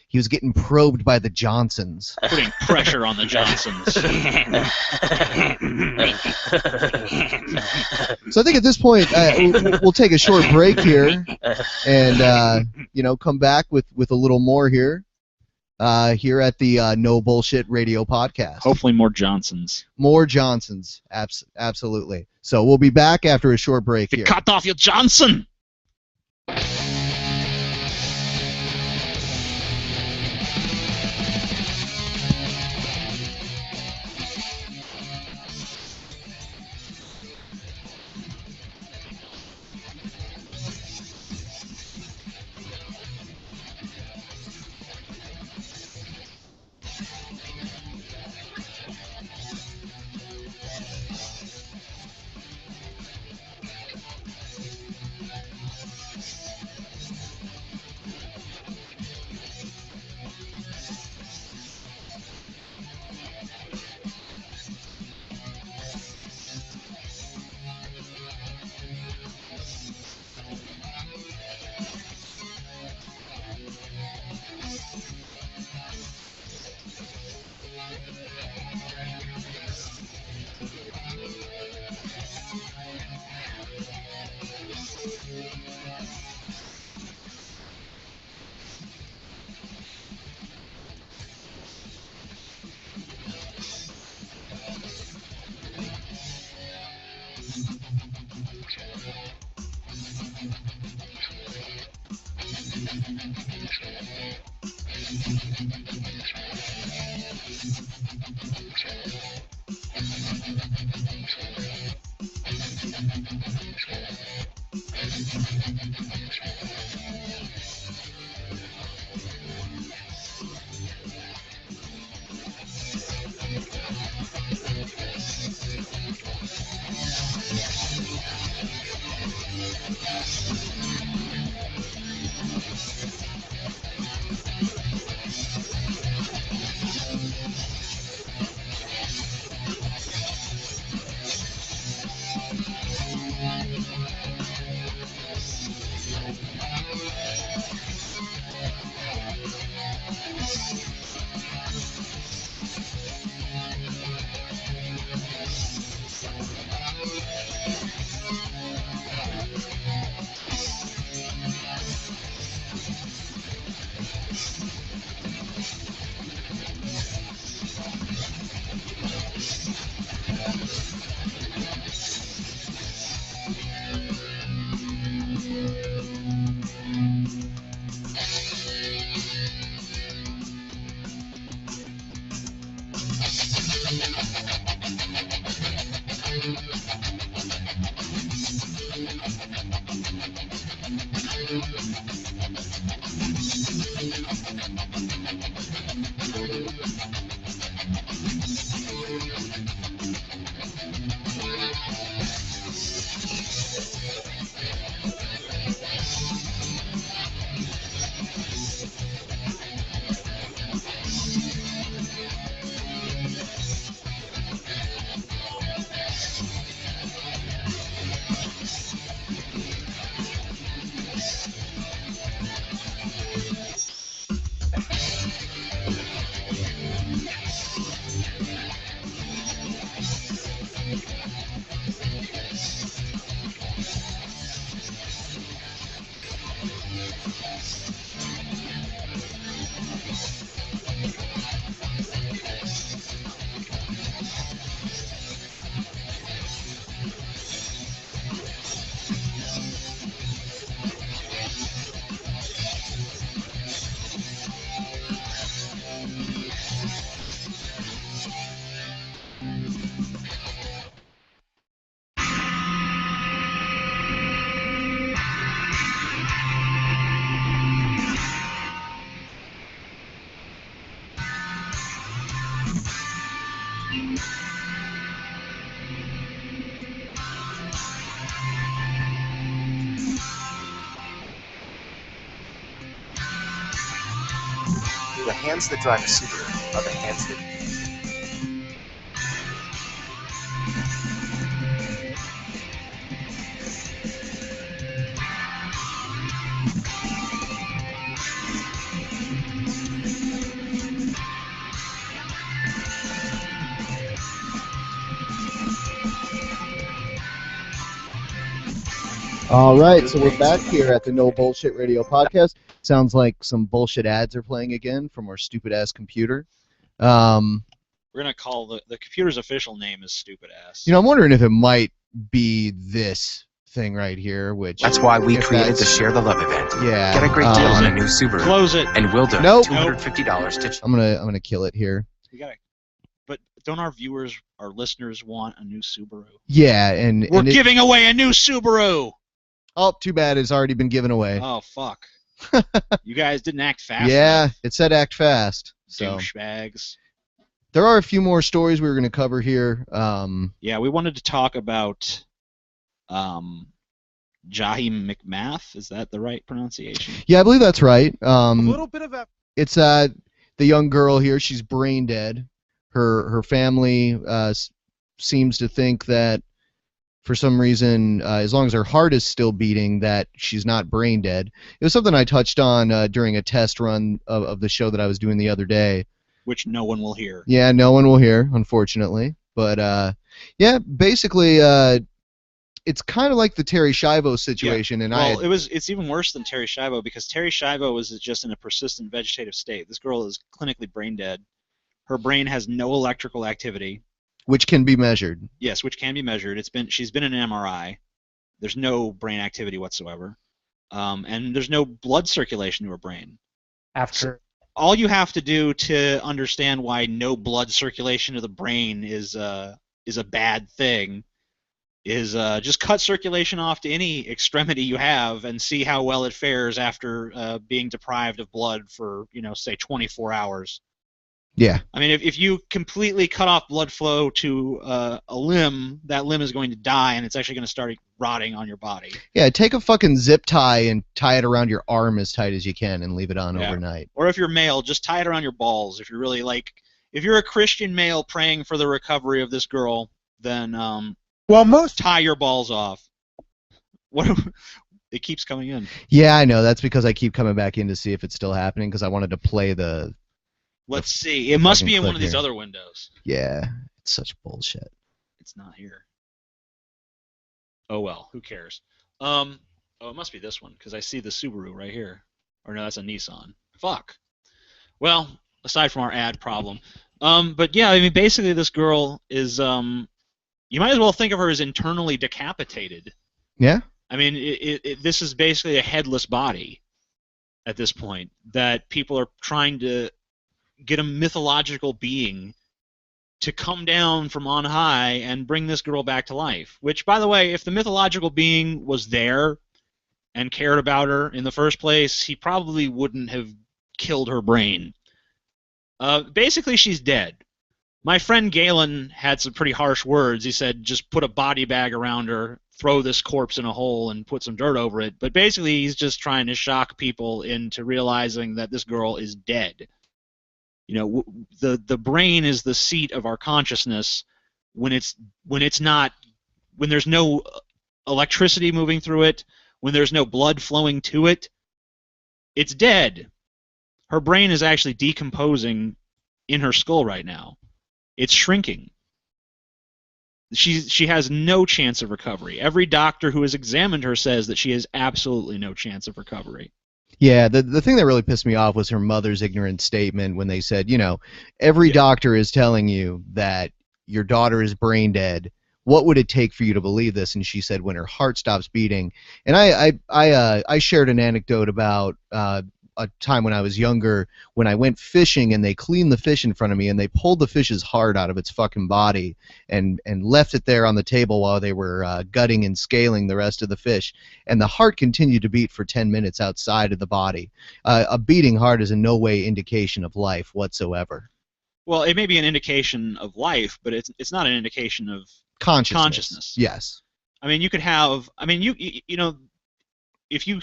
He was getting probed by the Johnsons, putting pressure on the Johnsons. So I think at this point we'll take a short break here, and come back with a little more here. Here at the No Bullshit Radio Podcast. Hopefully more Johnsons. More Johnsons, absolutely. So we'll be back after a short break here. Cut off your Johnson! The hands that drive a Subaru are the hands that... All right, so we're back here at the No Bullshit Radio podcast. Sounds like some bullshit ads are playing again from our stupid-ass computer. We're going to call the computer's official name is Stupid Ass. You know, I'm wondering if it might be this thing right here, which... That's why we created the Share the Love event. Yeah. Get a great deal on a new Subaru. Close it. And we'll donate Nope. $250 to... I'm gonna kill it here. We gotta, but don't our viewers, our listeners want a new Subaru? Yeah, and... We're giving away a new Subaru! Oh, too bad. It's already been given away. Oh, fuck. You guys didn't act fast Yeah, enough. it said act fast. So. Douchebags. There are a few more stories we were going to cover here. Yeah, we wanted to talk about Jaheim McMath. Is that the right pronunciation? Yeah, I believe that's right. A little bit of that. It's the young girl here. She's brain dead. Her family seems to think that for some reason, as long as her heart is still beating, that she's not brain dead. It was something I touched on during a test run of the show that I was doing the other day. Which no one will hear. Yeah, no one will hear, unfortunately. But, yeah, basically, it's kind of like the Terry Schiavo situation. Yeah. And well, it's even worse than Terry Schiavo because Terry Schiavo was just in a persistent vegetative state. This girl is clinically brain dead. Her brain has no electrical activity. Which can be measured. Yes, which can be measured. She's been in an MRI. There's no brain activity whatsoever, and there's no blood circulation to her brain. After all you have to do to understand why no blood circulation to the brain is a bad thing is just cut circulation off to any extremity you have and see how well it fares after being deprived of blood for say 24 hours. Yeah. I mean, if you completely cut off blood flow to a limb, that limb is going to die, and it's actually going to start rotting on your body. Yeah, take a fucking zip tie and tie it around your arm as tight as you can and leave it on overnight. Or if you're male, just tie it around your balls. If you're really if you're a Christian male praying for the recovery of this girl, then tie your balls off. What? It keeps coming in. Yeah, I know. That's because I keep coming back in to see if it's still happening because I wanted to play the... Let's see. It must be in one of these other windows. Yeah, it's such bullshit. It's not here. Oh well, who cares? Oh, it must be this one because I see the Subaru right here. Or no, that's a Nissan. Fuck. Well, aside from our ad problem, but yeah, I mean, basically, this girl is. You might as well think of her as internally decapitated. Yeah. I mean, this is basically a headless body at this point that people are trying to get a mythological being to come down from on high and bring this girl back to life. Which, by the way, if the mythological being was there and cared about her in the first place, he probably wouldn't have killed her brain. Basically, she's dead. My friend Galen had some pretty harsh words. He said, just put a body bag around her, throw this corpse in a hole, and put some dirt over it. But basically, he's just trying to shock people into realizing that this girl is dead. The brain is the seat of our consciousness. When there's no electricity moving through it, when there's no blood flowing to it, it's dead. Her brain is actually decomposing in her skull right now. It's shrinking. She has no chance of recovery. Every doctor who has examined her says that she has absolutely no chance of recovery. Yeah, the thing that really pissed me off was her mother's ignorant statement when they said, every doctor is telling you that your daughter is brain dead. What would it take for you to believe this? And she said when her heart stops beating. And I shared an anecdote about a time when I was younger when I went fishing and they cleaned the fish in front of me and they pulled the fish's heart out of its fucking body and left it there on the table while they were gutting and scaling the rest of the fish. And the heart continued to beat for 10 minutes outside of the body. A beating heart is in no way indication of life whatsoever. Well, it may be an indication of life, but it's not an indication of consciousness. Yes. I mean, you could have. I mean, you know, if you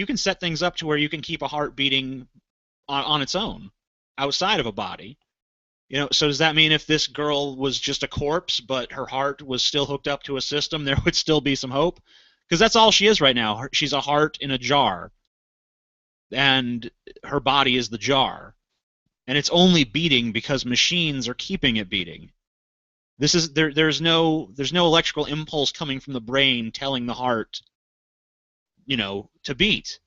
can set things up to where you can keep a heart beating on its own, outside of a body. You know, so does that mean if this girl was just a corpse, but her heart was still hooked up to a system, there would still be some hope? Because that's all she is right now. She's a heart in a jar, and her body is the jar, and it's only beating because machines are keeping it beating. This is there's no electrical impulse coming from the brain telling the heart, you know, to beat.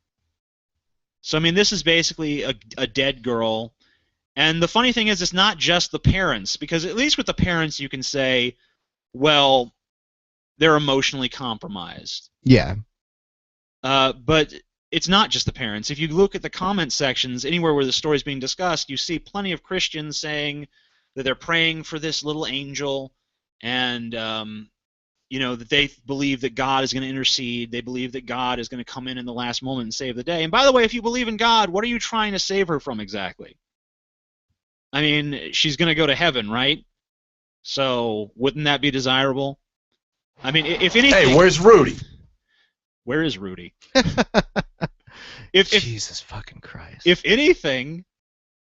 So I mean, this is basically a dead girl. And the funny thing is, it's not just the parents, because at least with the parents you can say, well, they're emotionally compromised. Yeah. But it's not just the parents. If you look at the comment sections, anywhere where the story is being discussed, you see plenty of Christians saying that they're praying for this little angel, and you know, that they believe that God is going to intercede. They believe that God is going to come in the last moment and save the day. And by the way, if you believe in God, what are you trying to save her from exactly? I mean, she's going to go to heaven, right? So wouldn't that be desirable? I mean, if anything... Hey, where's Rudy? Where is Rudy? Jesus fucking Christ. If anything,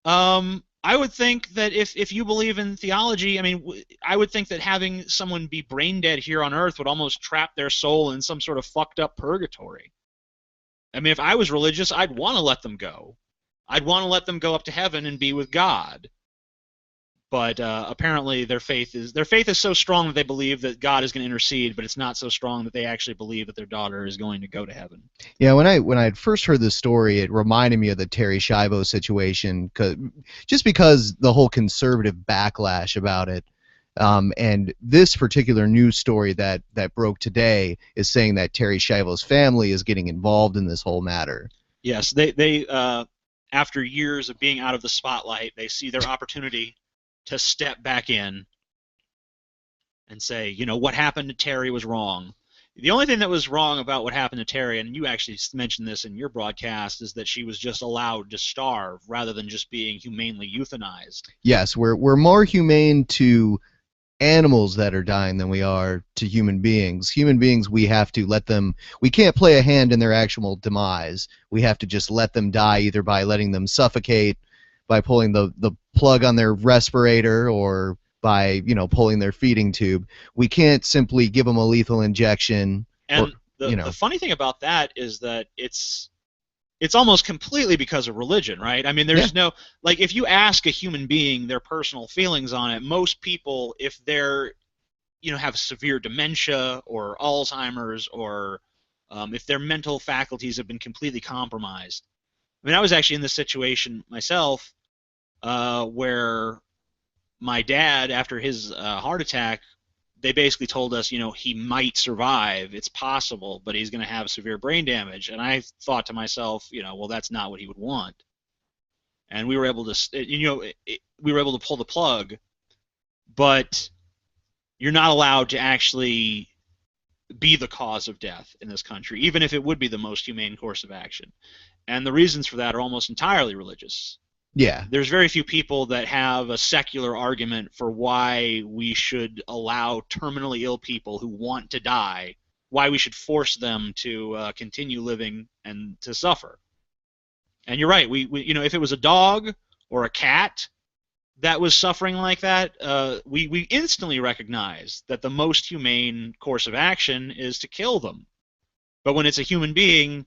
I would think that if you believe in theology, I mean, I would think that having someone be brain dead here on Earth would almost trap their soul in some sort of fucked up purgatory. I mean, if I was religious, I'd want to let them go. I'd want to let them go up to heaven and be with God. But apparently their faith is so strong that they believe that God is going to intercede, but it's not so strong that they actually believe that their daughter is going to go to heaven. Yeah, when I had first heard this story, it reminded me of the Terry Schiavo situation, just because the whole conservative backlash about it. And this particular news story that broke today is saying that Terry Schiavo's family is getting involved in this whole matter. Yes, they after years of being out of the spotlight, they see their opportunity to step back in and say, you know, what happened to Terry was wrong. The only thing that was wrong about what happened to Terry, and you actually mentioned this in your broadcast, is that she was just allowed to starve rather than just being humanely euthanized. Yes, we're more humane to animals that are dying than we are to human beings. Human beings, we have to let them, we can't play a hand in their actual demise. We have to just let them die, either by letting them suffocate, by pulling the plug on their respirator, or by, you know, pulling their feeding tube. We can't simply give them a lethal injection. And the funny thing about that is that it's almost completely because of religion, right? I mean, there's no, like, if you ask a human being their personal feelings on it, most people, if they're, you know, have severe dementia or Alzheimer's, or if their mental faculties have been completely compromised. I mean, I was actually in this situation myself, where my dad, after his heart attack, they basically told us, you know, he might survive, it's possible, but he's going to have severe brain damage. And I thought to myself, you know, well, that's not what he would want. And we were able to, you know, we were able to pull the plug, but you're not allowed to actually be the cause of death in this country, even if it would be the most humane course of action. And the reasons for that are almost entirely religious. Yeah. There's very few people that have a secular argument for why we should allow terminally ill people who want to die, why we should force them to continue living and to suffer. And you're right. We you know, if it was a dog or a cat that was suffering like that, we instantly recognize that the most humane course of action is to kill them. But when it's a human being,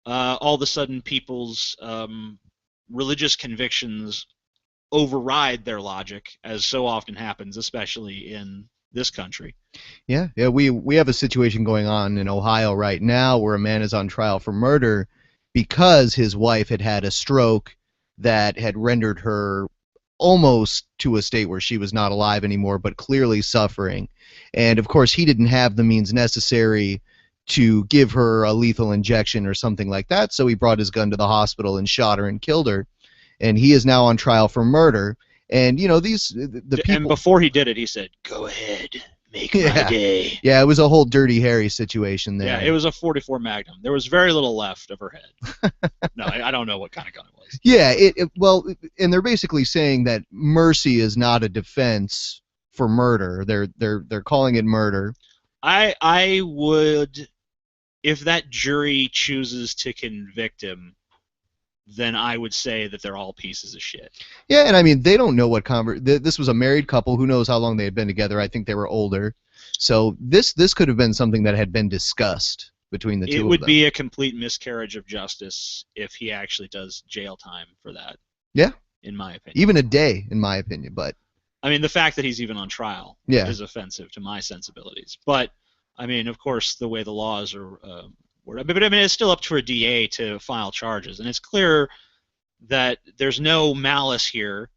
all of a sudden people's religious convictions override their logic, as so often happens, especially in this country. Yeah, we have a situation going on in Ohio right now where a man is on trial for murder because his wife had had a stroke that had rendered her almost to a state where she was not alive anymore, but clearly suffering. And of course he didn't have the means necessary to give her a lethal injection or something like that, so he brought his gun to the hospital and shot her and killed her. And he is now on trial for murder. And, you know, the people... And before he did it, he said, "Go ahead, Make my day. Yeah, it was a whole Dirty Harry situation there. Yeah, it was a .44 Magnum. There was very little left of her head. No, I don't know what kind of gun it was. Yeah, well, and they're basically saying that mercy is not a defense for murder. They're calling it murder. I would, if that jury chooses to convict him, then I would say that they're all pieces of shit. Yeah, and I mean, they don't know what this was a married couple. Who knows how long they had been together? I think they were older. So this could have been something that had been discussed between the two of them. It would be a complete miscarriage of justice if he actually does jail time for that. Yeah. In my opinion. Even a day, in my opinion, but... I mean, the fact that he's even on trial is offensive to my sensibilities. But, I mean, of course, the way the laws are... But I mean, it's still up to a DA to file charges, and it's clear that there's no malice here,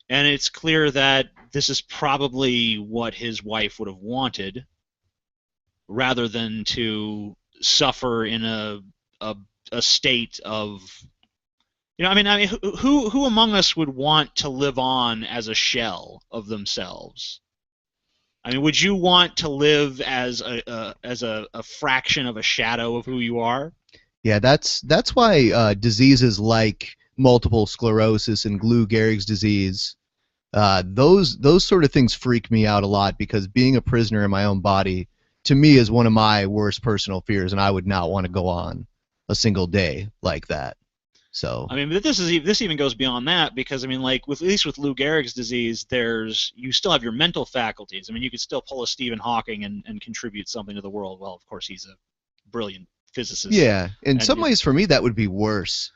and it's clear that this is probably what his wife would have wanted, rather than to suffer in a state of, you know, I mean, who among us would want to live on as a shell of themselves? I mean, would you want to live as a fraction of a shadow of who you are? Yeah, that's why diseases like multiple sclerosis and Lou Gehrig's disease, those sort of things freak me out a lot, because being a prisoner in my own body, to me, is one of my worst personal fears, and I would not want to go on a single day like that. So I mean, but this even goes beyond that, because I mean, like at least with Lou Gehrig's disease, you still have your mental faculties. I mean, you could still pull a Stephen Hawking and contribute something to the world. Well, of course, he's a brilliant physicist. Yeah, in some ways, for me, that would be worse.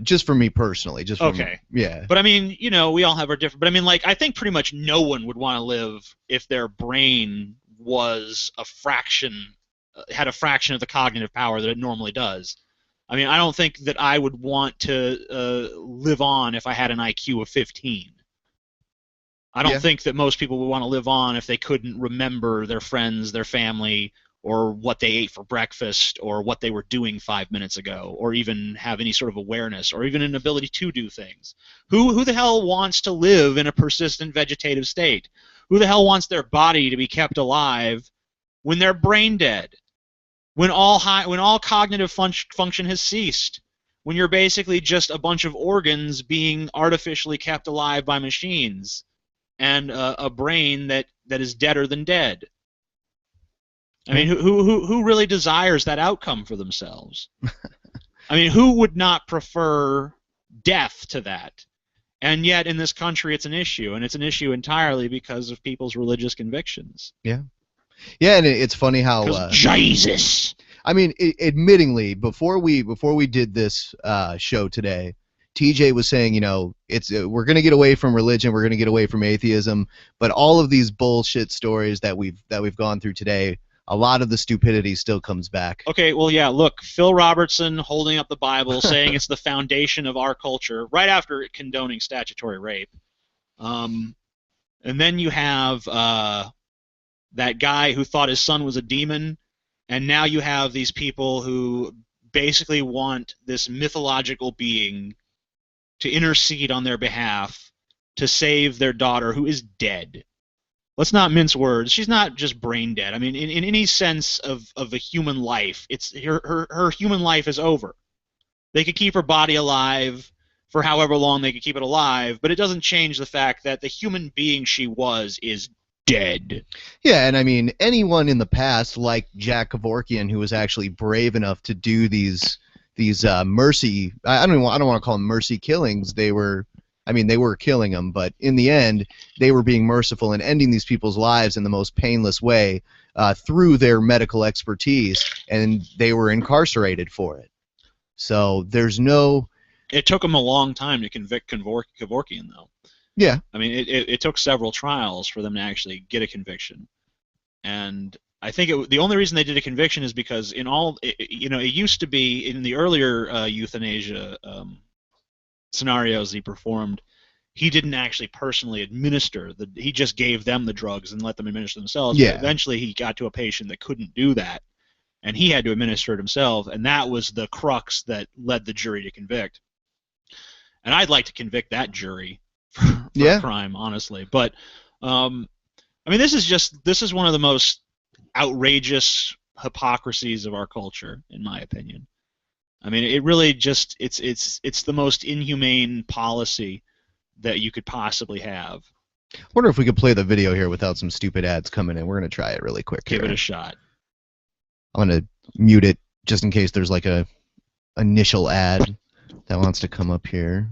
Just for me personally. Just for me, yeah. But I mean, you know, we all have our different. But I mean, like, I think pretty much no one would want to live if their brain was had a fraction of the cognitive power that it normally does. I mean, I don't think that I would want to live on if I had an IQ of 15. I don't think that most people would want to live on if they couldn't remember their friends, their family, or what they ate for breakfast, or what they were doing 5 minutes ago, or even have any sort of awareness, or even an ability to do things. Who the hell wants to live in a persistent vegetative state? Who the hell wants their body to be kept alive when they're brain dead? When all cognitive function has ceased, when you're basically just a bunch of organs being artificially kept alive by machines, and a brain that is deader than dead. I mean, who really desires that outcome for themselves? I mean, who would not prefer death to that? And yet, in this country, it's an issue, and it's an issue entirely because of people's religious convictions. Yeah. Yeah, and it's funny how Jesus. I mean, admittingly, before we did this show today, TJ was saying, you know, we're going to get away from religion, we're going to get away from atheism, but all of these bullshit stories that we've gone through today, a lot of the stupidity still comes back. Okay, well, yeah, look, Phil Robertson holding up the Bible, saying it's the foundation of our culture, right after condoning statutory rape. And then you have that guy who thought his son was a demon, and now you have these people who basically want this mythological being to intercede on their behalf to save their daughter, who is dead. Let's not mince words. She's not just brain dead. I mean, in any sense of a human life, it's her human life is over. They could keep her body alive for however long they could keep it alive, but it doesn't change the fact that the human being she was is dead. Yeah, and I mean, anyone in the past, like Jack Kevorkian, who was actually brave enough to do these mercy, I don't want to call them mercy killings. They were killing them, but in the end, they were being merciful and ending these people's lives in the most painless way through their medical expertise, and they were incarcerated for it. So there's no... It took them a long time to convict Kevorkian, though. Yeah. I mean, it took several trials for them to actually get a conviction. And I think the only reason they did a conviction is because it used to be in the earlier euthanasia scenarios he performed, he didn't actually personally administer. He just gave them the drugs and let them administer themselves. Yeah. But eventually he got to a patient that couldn't do that, and he had to administer it himself, and that was the crux that led the jury to convict. And I'd like to convict that jury for a crime, honestly. But I I mean, this is one of the most outrageous hypocrisies of our culture, in my opinion. I mean, it really just it's the most inhumane policy that you could possibly have. I wonder if we could play the video here without some stupid ads coming in. We're gonna try it really quick. Give it a shot. I'm gonna mute it just in case there's like a initial ad that wants to come up here.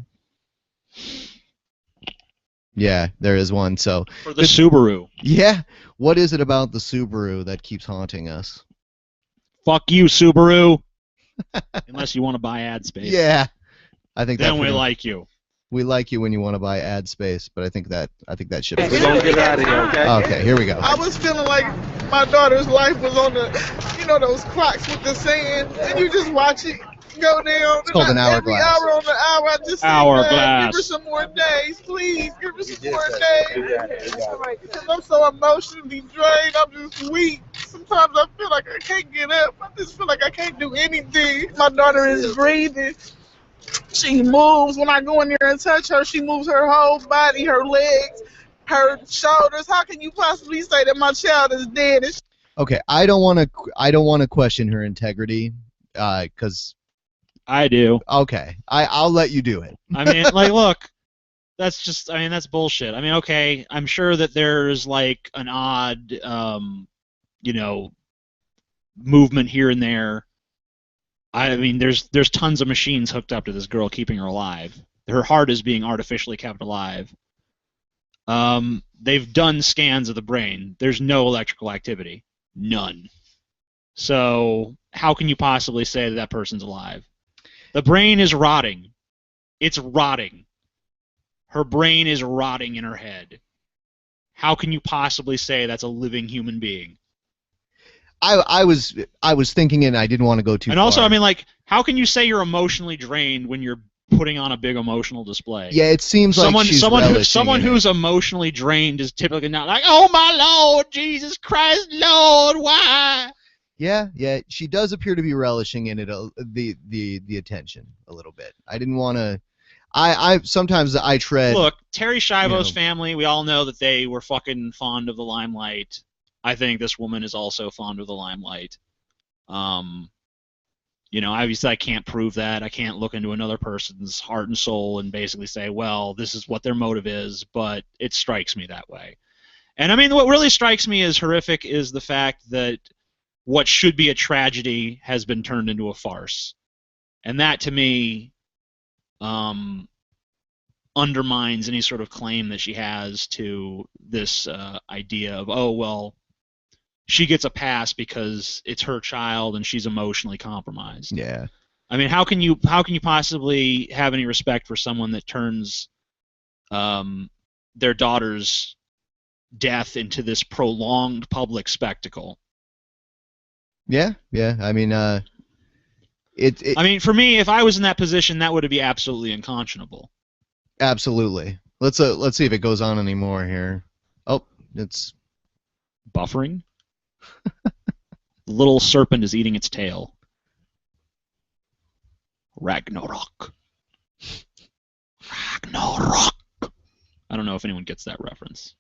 Yeah, there is one. So for the Subaru. Yeah. What is it about the Subaru that keeps haunting us? Fuck you, Subaru. Unless you want to buy ad space. Yeah. I think then we like you. We like you when you want to buy ad space, but I think that should be. We're gonna get out of here, okay? Okay, here we go. I was feeling like my daughter's life was on the, those clocks with the sand, and you just watch it go down. It's called an hourglass. Every hour on the hour, I just say, hourglass. Give her some more days, please. Give her some more days. Because I'm so emotionally drained. I'm just weak. Sometimes I feel like I can't get up. I just feel like I can't do anything. My daughter is breathing. She moves. When I go in there and touch her, she moves her whole body, her legs, her shoulders. How can you possibly say that my child is dead? Okay, I don't want to question her integrity, because I do. Okay, I'll let you do it. I mean, like, look, that's bullshit. I mean, okay, I'm sure that there's like an odd, movement here and there. I mean, there's tons of machines hooked up to this girl, keeping her alive. Her heart is being artificially kept alive. They've done scans of the brain. There's no electrical activity. None. So how can you possibly say that person's alive? The brain is rotting. It's rotting. Her brain is rotting in her head. How can you possibly say that's a living human being? I was thinking, and I didn't want to go too far. And also, I mean, like, how can you say you're emotionally drained when you're putting on a big emotional display? Yeah, it seems like someone who's emotionally drained is typically not like, oh my Lord, Jesus Christ, Lord, why? Yeah, she does appear to be relishing in it, the attention a little bit. I didn't want to. Sometimes I tread. Look, Terry Schiavo's family, we all know that they were fucking fond of the limelight. I think this woman is also fond of the limelight. Obviously I can't prove that. I can't look into another person's heart and soul and basically say, well, this is what their motive is, but it strikes me that way. And I mean, what really strikes me as horrific is the fact that what should be a tragedy has been turned into a farce. And that, to me, undermines any sort of claim that she has to this idea of, oh, well, she gets a pass because it's her child and she's emotionally compromised. Yeah. I mean, how can you possibly have any respect for someone that turns their daughter's death into this prolonged public spectacle? Yeah. I mean, I mean, for me, if I was in that position, that would be absolutely unconscionable. Absolutely. Let's see if it goes on anymore here. Oh, it's buffering. The little serpent is eating its tail. Ragnarok. Ragnarok. I don't know if anyone gets that reference.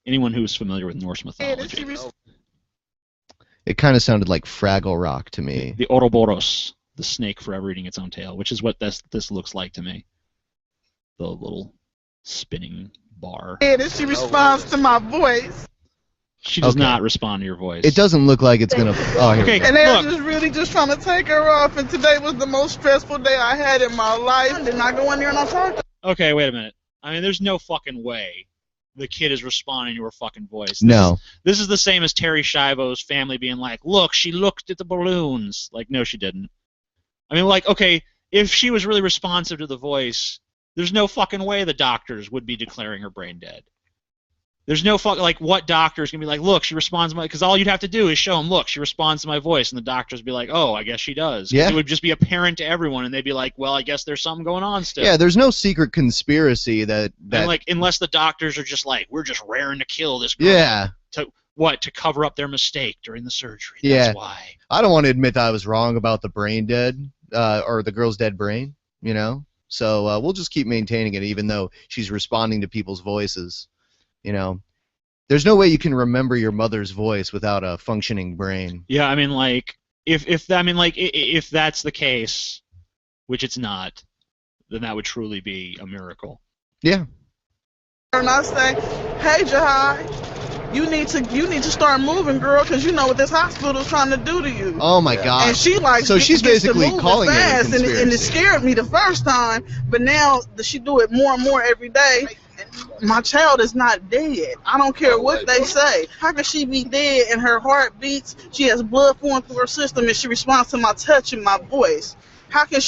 Anyone who's familiar with Norse mythology. It kind of sounded like Fraggle Rock to me. The Ouroboros, the snake forever eating its own tail, which is what this looks like to me. The little spinning bar. And she responds to my voice. She does not respond to your voice. It doesn't look like it's gonna. Oh, here we go. And they were just really just trying to take her off. And today was the most stressful day I had in my life. Didn't I go in there and I talked? Okay, wait a minute. I mean, there's no fucking way the kid is responding to her fucking voice. This is the same as Terry Schiavo's family being like, look, she looked at the balloons. Like, no, she didn't. I mean, like, okay, if she was really responsive to the voice, there's no fucking way the doctors would be declaring her brain dead. There's no like, what doctor is going to be like, look, she responds to my, because all you'd have to do is show them, look, she responds to my voice, and the doctors would be like, oh, I guess she does. Yeah. It would just be apparent to everyone, and they'd be like, well, I guess there's something going on still. Yeah, there's no secret conspiracy that and like, unless the doctors are just like, we're just raring to kill this girl. Yeah. To cover up their mistake during the surgery. Yeah. That's why. I don't want to admit that I was wrong about the brain dead, or the girl's dead brain, So we'll just keep maintaining it, even though she's responding to people's voices, There's no way you can remember your mother's voice without a functioning brain. Yeah, I mean, like, if that's the case, which it's not, then that would truly be a miracle. Yeah. And I say, hey, Jahai, you need to start moving, girl, because you know what this hospital is trying to do to you. Oh my God! And she like, so she's basically calling it a fast, conspiracy. and it scared me the first time, but now she do it more and more every day. My child is not dead. I don't care what they say. How can she be dead and her heart beats? She has blood flowing through her system, and she responds to my touch and my voice. How can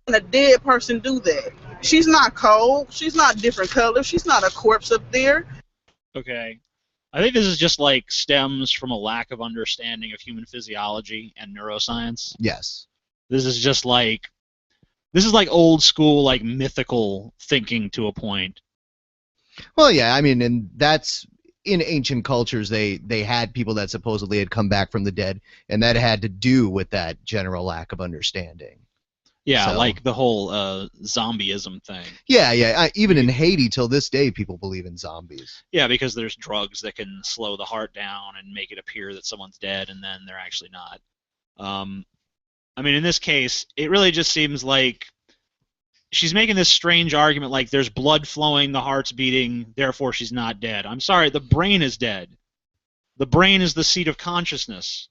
a dead person do that? She's not cold. She's not different colors. She's not a corpse up there. Okay. I think this is just like stems from a lack of understanding of human physiology and neuroscience. Yes. This is like old school, like mythical thinking to a point. Well, yeah, I mean, and that's in ancient cultures. They had people that supposedly had come back from the dead, and that had to do with that general lack of understanding. Yeah, So, like the whole zombieism thing. Yeah. Even in Haiti, till this day, people believe in zombies. Yeah, because there's drugs that can slow the heart down and make it appear that someone's dead, and then they're actually not. I mean, in this case, it really just seems like she's making this strange argument, like there's blood flowing, the heart's beating, therefore she's not dead. I'm sorry, the brain is dead. The brain is the seat of consciousness.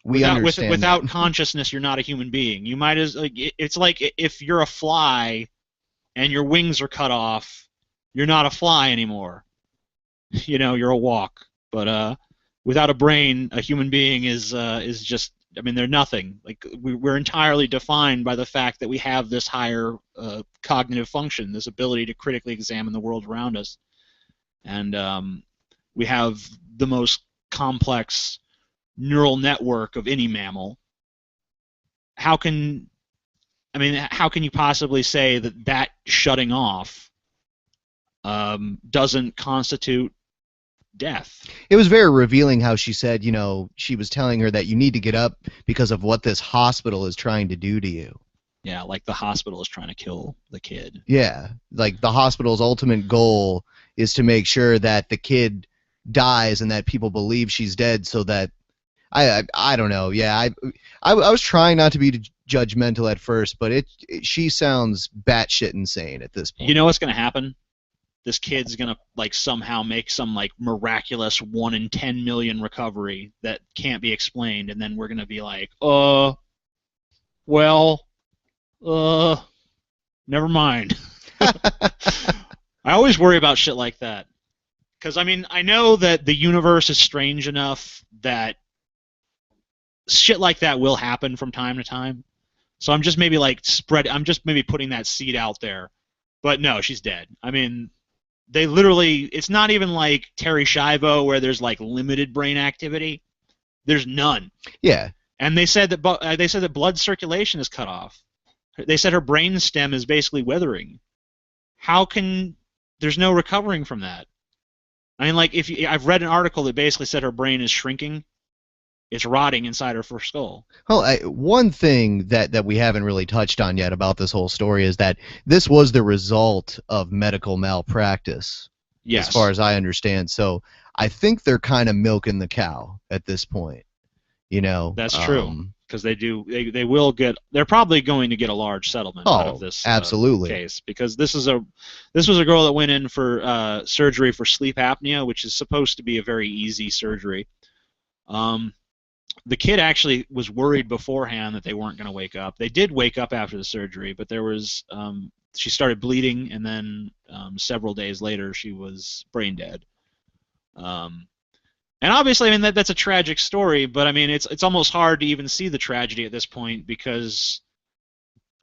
Without consciousness, you're not a human being. You might as it's like if you're a fly and your wings are cut off, you're not a fly anymore. You know, you're a walk. But without a brain, a human being is just, I mean, they're nothing. Like we're entirely defined by the fact that we have this higher cognitive function, this ability to critically examine the world around us, and we have the most complex neural network of any mammal. How can you possibly say that shutting off doesn't constitute death? It was very revealing how she said, you know, she was telling her that you need to get up because of what this hospital is trying to do to you. Yeah, like the hospital is trying to kill the kid. Yeah, like the hospital's ultimate goal is to make sure that the kid dies and that people believe she's dead, so that I don't know. Yeah, I was trying not to be judgmental at first, but she sounds batshit insane at this point. You know what's going to happen? This kid's going to like somehow make some like miraculous 1 in 10 million recovery that can't be explained, and then we're going to be like, never mind. I always worry about shit like that. Because, I mean, I know that the universe is strange enough that shit like that will happen from time to time. So I'm just maybe putting that seed out there. But no, she's dead. I mean, they literally, it's not even like Terry Schiavo where there's like limited brain activity. There's none. Yeah. And they said that blood circulation is cut off. They said her brain stem is basically withering. There's no recovering from that. I mean, like, I've read an article that basically said her brain is shrinking. It's rotting inside her first skull. Well, one thing that we haven't really touched on yet about this whole story is that this was the result of medical malpractice. Yes. As far as I understand. So I think they're kind of milking the cow at this point. You know. That's true. Because they're probably going to get a large settlement out of this absolutely. Case, because this was a girl that went in for surgery for sleep apnea, which is supposed to be a very easy surgery. The kid actually was worried beforehand that they weren't going to wake up. They did wake up after the surgery, but she started bleeding, and then several days later she was brain dead. And obviously, I mean, that's a tragic story, but I mean, it's almost hard to even see the tragedy at this point because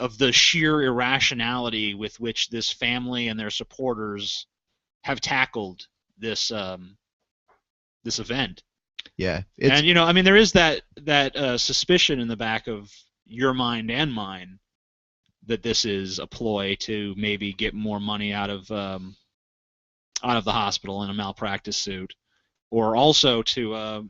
of the sheer irrationality with which this family and their supporters have tackled this event. Yeah. And, you know, I mean, there is that suspicion in the back of your mind and mine that this is a ploy to maybe get more money out of the hospital in a malpractice suit. Or also to,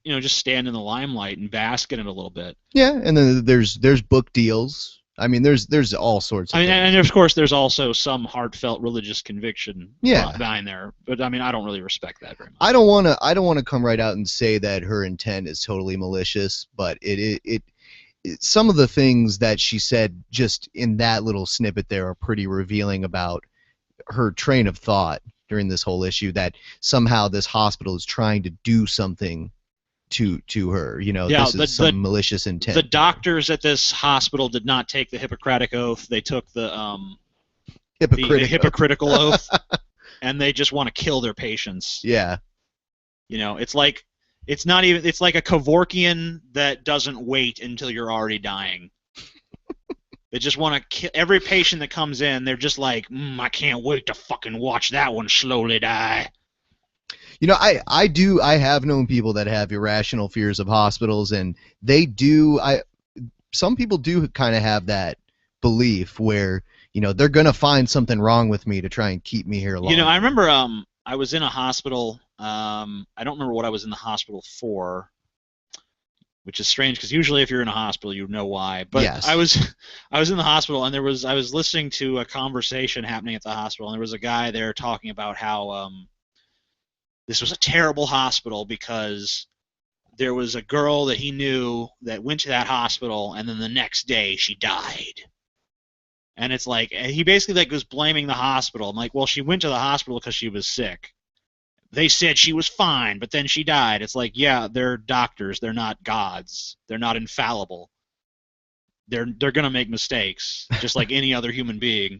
just stand in the limelight and bask in it a little bit. Yeah, and then there's book deals, I mean, there's all sorts of things. And of course, there's also some heartfelt religious conviction behind there. But I mean, I don't really respect that very much. I don't want to come right out and say that her intent is totally malicious, but it some of the things that she said just in that little snippet there are pretty revealing about her train of thought during this whole issue, that somehow this hospital is trying to do something to her. This is some malicious intent. The doctors at this hospital did not take the Hippocratic Oath. They took the hypocritical oath, and they just want to kill their patients. Yeah. It's like a Kevorkian that doesn't wait until you're already dying. They just want to kill every patient that comes in. They're just like, I can't wait to fucking watch that one slowly die. I have known people that have irrational fears of hospitals, and some people do kind of have that belief where, they're going to find something wrong with me to try and keep me here longer. I remember I was in a hospital. I don't remember what I was in the hospital for, which is strange because usually if you're in a hospital, you know why. But yes. I was in the hospital, and I was listening to a conversation happening at the hospital, and there was a guy there talking about how this was a terrible hospital because there was a girl that he knew that went to that hospital, and then the next day she died. And it's like, he basically was blaming the hospital. I'm like, well, she went to the hospital because she was sick. They said she was fine, but then she died. It's like, yeah, they're doctors. They're not gods. They're not infallible. They're gonna make mistakes, just like any other human being.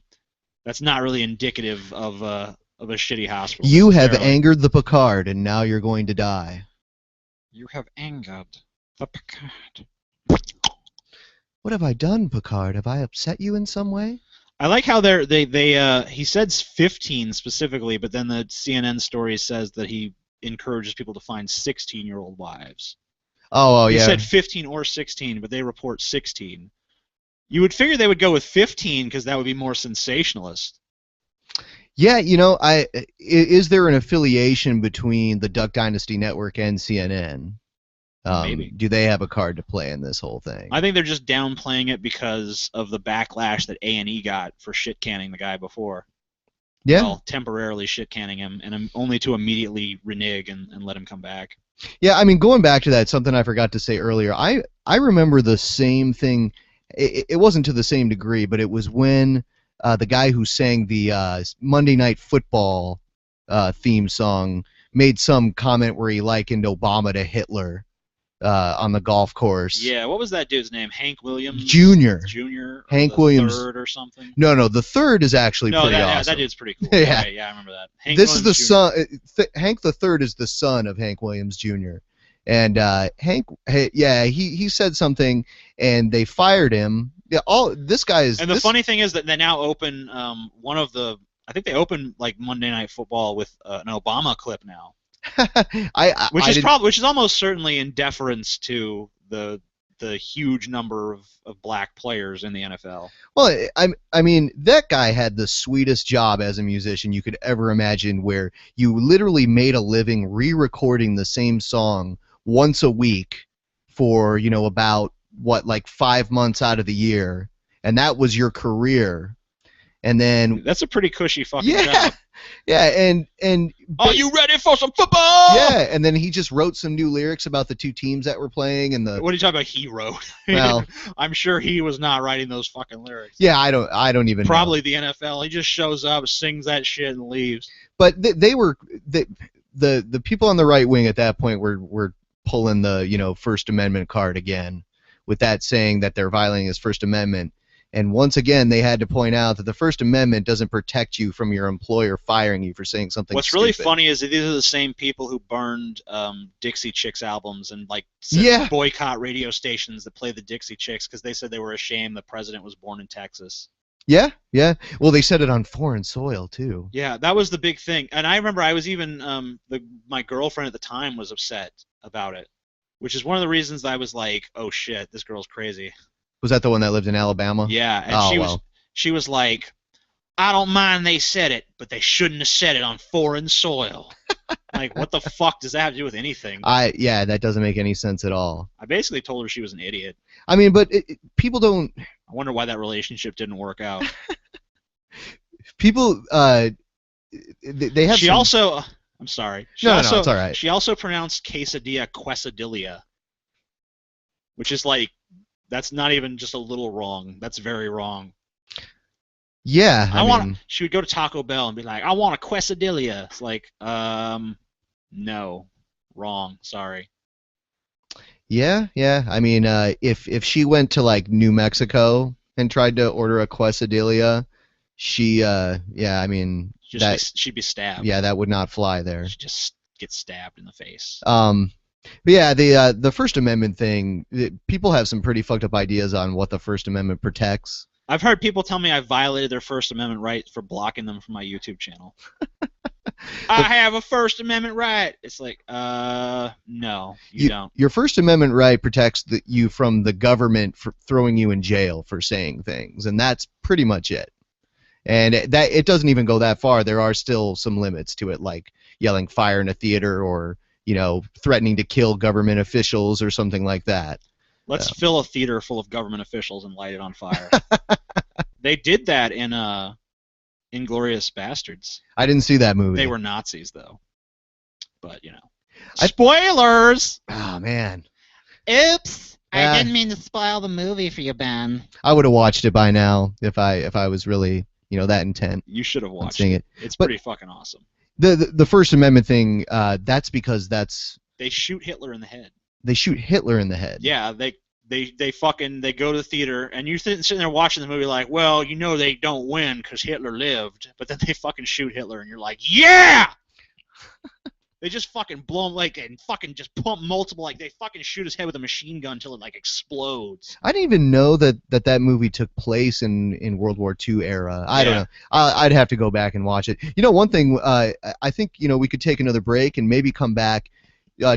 That's not really indicative of a shitty hospital. You have angered the Picard, and now you're going to die. You have angered the Picard. What have I done, Picard? Have I upset you in some way? I like how he said 15 specifically, but then the CNN story says that he encourages people to find 16-year-old wives. Oh, yeah. He said 15 or 16, but they report 16. You would figure they would go with 15 because that would be more sensationalist. Yeah, is there an affiliation between the Duck Dynasty Network and CNN? Maybe. Do they have a card to play in this whole thing? I think they're just downplaying it because of the backlash that A&E got for shit-canning the guy before. Yeah. Well, temporarily shit-canning him, and only to immediately renege and let him come back. Yeah, I mean, going back to that, something I forgot to say earlier, I remember the same thing. It wasn't to the same degree, but it was when the guy who sang the Monday Night Football theme song made some comment where he likened Obama to Hitler. On the golf course. Yeah, what was that dude's name? Hank Williams? Jr. Hank Williams. Third or something? No, the third is actually pretty awesome. Yeah, that dude's pretty cool. Yeah. Okay, yeah, I remember that. This is the son. Hank the Third is the son of Hank Williams Jr. And Hank, he said something, and they fired him. Yeah, this guy is. And the funny thing is that they now open I think they open like Monday Night Football with an Obama clip now. Which is almost certainly in deference to the huge number of black players in the NFL. Well, I mean, that guy had the sweetest job as a musician you could ever imagine, where you literally made a living re-recording the same song once a week for, about, 5 months out of the year, and that was your career. And then... That's a pretty cushy fucking job. Yeah, and are you ready for some football? Yeah, and then he just wrote some new lyrics about the two teams that were playing, and What are you talking about? He wrote. Well, I'm sure he was not writing those fucking lyrics. Yeah, I don't even. Probably know. The NFL. He just shows up, sings that shit, and leaves. But the people on the right wing at that point were pulling the First Amendment card again, with that saying that they're violating his First Amendment. And once again, they had to point out that the First Amendment doesn't protect you from your employer firing you for saying something What's stupid. really funny is that these are the same people who burned Dixie Chicks albums and boycott radio stations that play the Dixie Chicks because they said they were ashamed the president was born in Texas. Yeah. Well, they said it on foreign soil, too. Yeah, that was the big thing. And I remember I was even, my girlfriend at the time was upset about it, which is one of the reasons that I was like, oh shit, this girl's crazy. Was that the one that lived in Alabama? Yeah, and she was like, I don't mind they said it, but they shouldn't have said it on foreign soil. Like, what the fuck does that have to do with anything? That doesn't make any sense at all. I basically told her she was an idiot. I mean, but people don't... I wonder why that relationship didn't work out. People, they have. She some... also. I'm sorry. No, it's all right. She also pronounced quesadilla quesadilla, which is like, that's not even just a little wrong. That's very wrong. Yeah, I mean... She would go to Taco Bell and be like, I want a quesadilla. It's like, no, wrong. Sorry. Yeah. I mean, if she went to like New Mexico and tried to order a quesadilla, she, I mean, she'd be stabbed. Yeah, that would not fly there. She'd just get stabbed in the face. But yeah, the First Amendment thing, people have some pretty fucked up ideas on what the First Amendment protects. I've heard people tell me I violated their First Amendment right for blocking them from my YouTube channel. I have a First Amendment right. It's like, no, you don't. Your First Amendment right protects you from the government for throwing you in jail for saying things, and that's pretty much it. And it doesn't even go that far. There are still some limits to it, like yelling fire in a theater or, threatening to kill government officials or something like that. Let's fill a theater full of government officials and light it on fire. They did that in Inglourious Bastards. I didn't see that movie. They were Nazis, though. But, spoilers! Oh, man. Oops! I didn't mean to spoil the movie for you, Ben. I would have watched it by now if I was really... that intent. You should have watched it. It's pretty fucking awesome. The First Amendment thing, that's because they shoot Hitler in the head. They shoot Hitler in the head. Yeah, they go to the theater, and you're sitting there watching the movie like, well, they don't win because Hitler lived, but then they fucking shoot Hitler, and you're like, yeah! They just fucking blow him and fucking just pump multiple, they fucking shoot his head with a machine gun until it explodes. I didn't even know that movie took place in World War II era. I don't know. I'd have to go back and watch it. One thing, I think we could take another break and maybe come back,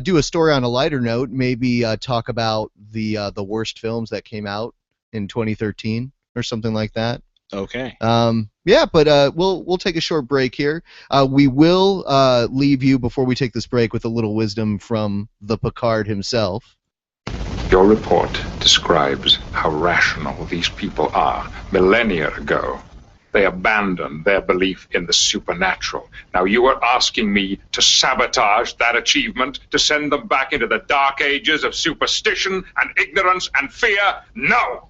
do a story on a lighter note, maybe talk about the worst films that came out in 2013 or something like that. Okay. Yeah, but we'll take a short break here. We will leave you before we take this break with a little wisdom from the Picard himself. Your report describes how rational these people are. Millennia ago, they abandoned their belief in the supernatural. Now you are asking me to sabotage that achievement, to send them back into the dark ages of superstition and ignorance and fear? No!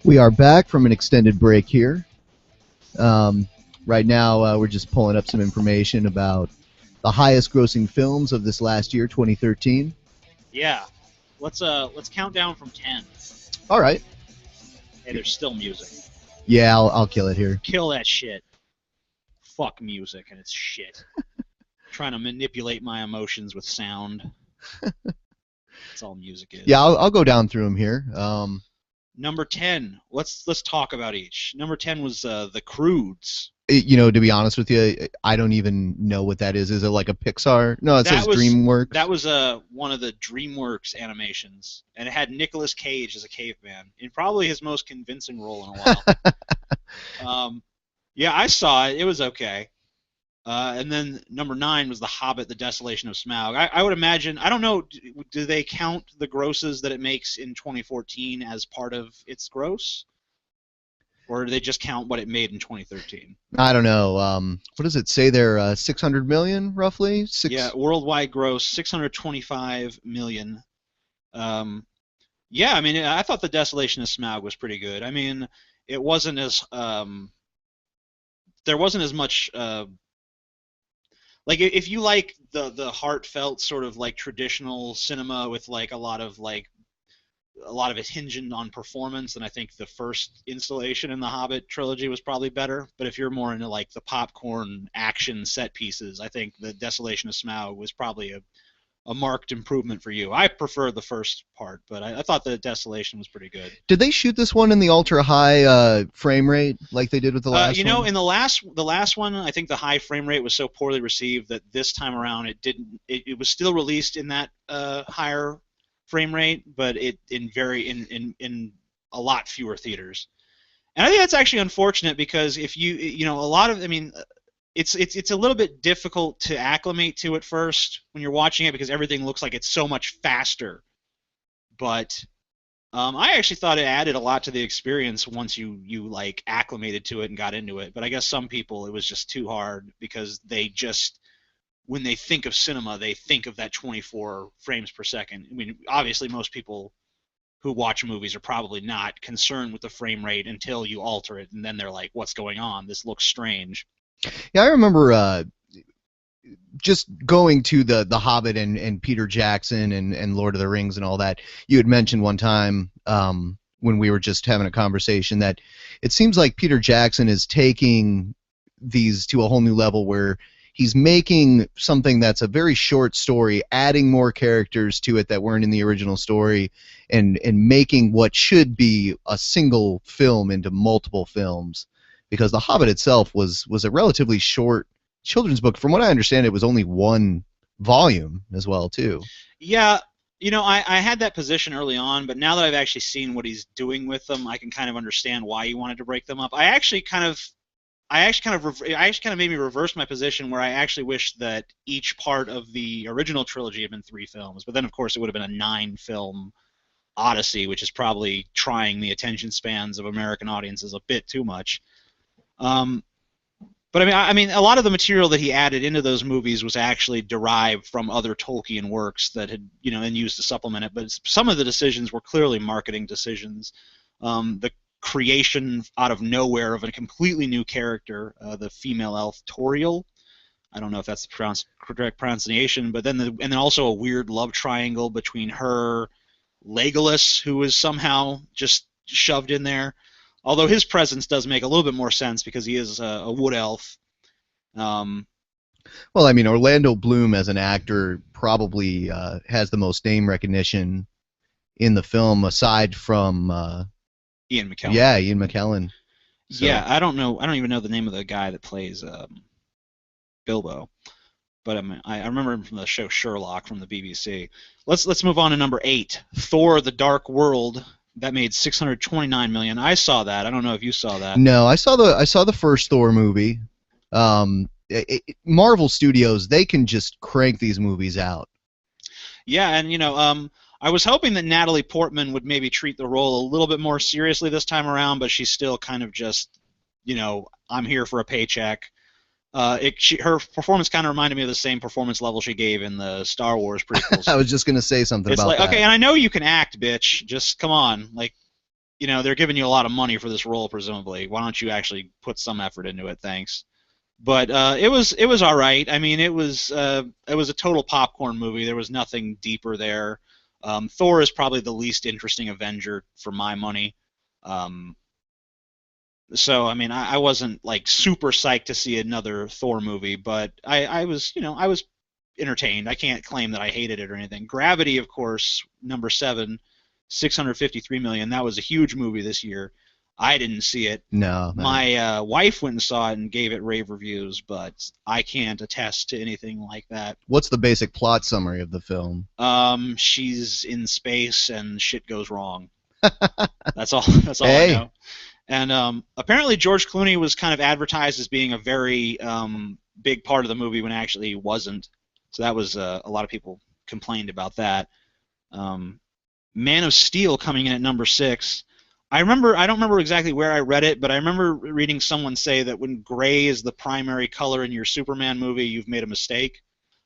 We are back from an extended break here. Right now, we're just pulling up some information about the highest-grossing films of this last year, 2013. Yeah. Let's count down from 10. All right. Hey, there's still music. Yeah, I'll kill it here. Kill that shit. Fuck music and it's shit. Trying to manipulate my emotions with sound. That's all music is. Yeah, I'll go down through them here. Number 10. Let's talk about each. Number 10 was The Croods. You know, to be honest with you, I don't even know what that is. Is it like a Pixar? No, it says DreamWorks. That was one of the DreamWorks animations, and it had Nicolas Cage as a caveman in probably his most convincing role in a while. Yeah, I saw it. It was okay. And then number 9 was The Hobbit: The Desolation of Smaug. I would imagine, I don't know, do they count the grosses that it makes in 2014 as part of its gross? Or do they just count what it made in 2013? I don't know. What does it say there? 600 million, roughly? Yeah, worldwide gross, 625 million. Yeah, I mean, I thought The Desolation of Smaug was pretty good. I mean, it wasn't as... there wasn't as much... like, if you like the heartfelt sort of like traditional cinema with like a lot of it hinging on performance, and I think the first installation in the Hobbit trilogy was probably better. But if you're more into like the popcorn action set pieces, I think The Desolation of Smaug was probably a marked improvement for you. I prefer the first part, but I thought The Desolation was pretty good. Did they shoot this one in the ultra high frame rate like they did with the last you know, one? in the last one, I think the high frame rate was so poorly received that this time around it was still released in that higher frame rate, but in a lot fewer theaters. And I think that's actually unfortunate because if you know, a lot of, I mean, it's a little bit difficult to acclimate to at first when you're watching it because everything looks like it's so much faster. But I actually thought it added a lot to the experience once you like acclimated to it and got into it. But I guess some people it was just too hard because they just, when they think of cinema, they think of that 24 frames per second. I mean, obviously most people who watch movies are probably not concerned with the frame rate until you alter it, and then they're like, what's going on? This looks strange. Yeah, I remember just going to the Hobbit and Peter Jackson and Lord of the Rings and all that. You had mentioned one time when we were just having a conversation that it seems like Peter Jackson is taking these to a whole new level where he's making something that's a very short story, adding more characters to it that weren't in the original story, and making what should be a single film into multiple films. Because The Hobbit itself was a relatively short children's book. From what I understand, it was only one volume as well, too. Yeah, you know, I had that position early on, but now that I've actually seen what he's doing with them, I can kind of understand why he wanted to break them up. I actually kind of made me reverse my position where I actually wish that each part of the original trilogy had been 3 films, but then of course it would have been a 9-film odyssey, which is probably trying the attention spans of American audiences a bit too much. But I mean, a lot of the material that he added into those movies was actually derived from other Tolkien works that had, you know, and used to supplement it. But some of the decisions were clearly marketing decisions. The creation out of nowhere of a completely new character, the female elf Toriel. I don't know if that's the correct pronunciation, but then also a weird love triangle between her, Legolas, who is somehow just shoved in there. Although his presence does make a little bit more sense because he is a wood elf. Well, I mean, Orlando Bloom as an actor probably has the most name recognition in the film, aside from Ian McKellen. Yeah, Ian McKellen. So. Yeah, I don't even know the name of the guy that plays Bilbo, but I remember him from the show Sherlock from the BBC. Let's move on to number 8, Thor: The Dark World. That made 629 million. I saw that. I don't know if you saw that. No, I saw the first Thor movie. Marvel Studios, they can just crank these movies out. Yeah, and I was hoping that Natalie Portman would maybe treat the role a little bit more seriously this time around, but she's still kind of just, I'm here for a paycheck. Her performance kind of reminded me of the same performance level she gave in the Star Wars prequels. I was just gonna say something it's about like, that. okay, and I know you can act, bitch. Just come on, they're giving you a lot of money for this role, presumably. Why don't you actually put some effort into it? Thanks. But it was all right. I mean, it was a total popcorn movie. There was nothing deeper there. Thor is probably the least interesting Avenger for my money. So I mean, I wasn't like super psyched to see another Thor movie, but I was entertained. I can't claim that I hated it or anything. Gravity, of course, number 7, 653 million. That was a huge movie this year. I didn't see it. No. My wife went and saw it and gave it rave reviews, but I can't attest to anything like that. What's the basic plot summary of the film? She's in space and shit goes wrong. That's all Hey. I know. And apparently George Clooney was kind of advertised as being a very big part of the movie when actually he wasn't. So that was a lot of people complained about that. Man of Steel coming in at number 6. I don't remember exactly where I read it, but I remember reading someone say that when gray is the primary color in your Superman movie, you've made a mistake.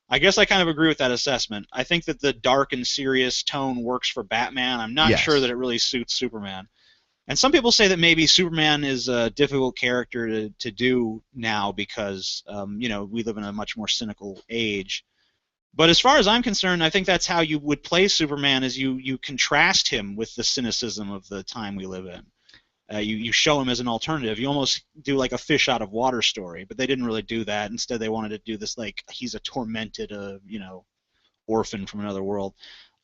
I guess I kind of agree with that assessment. I think that the dark and serious tone works for Batman. I'm not sure that it really suits Superman. And some people say that maybe Superman is a difficult character to do now because, we live in a much more cynical age. But as far as I'm concerned, I think that's how you would play Superman, is you contrast him with the cynicism of the time we live in. You show him as an alternative. You almost do like a fish out of water story, but they didn't really do that. Instead, they wanted to do this like he's a tormented, orphan from another world.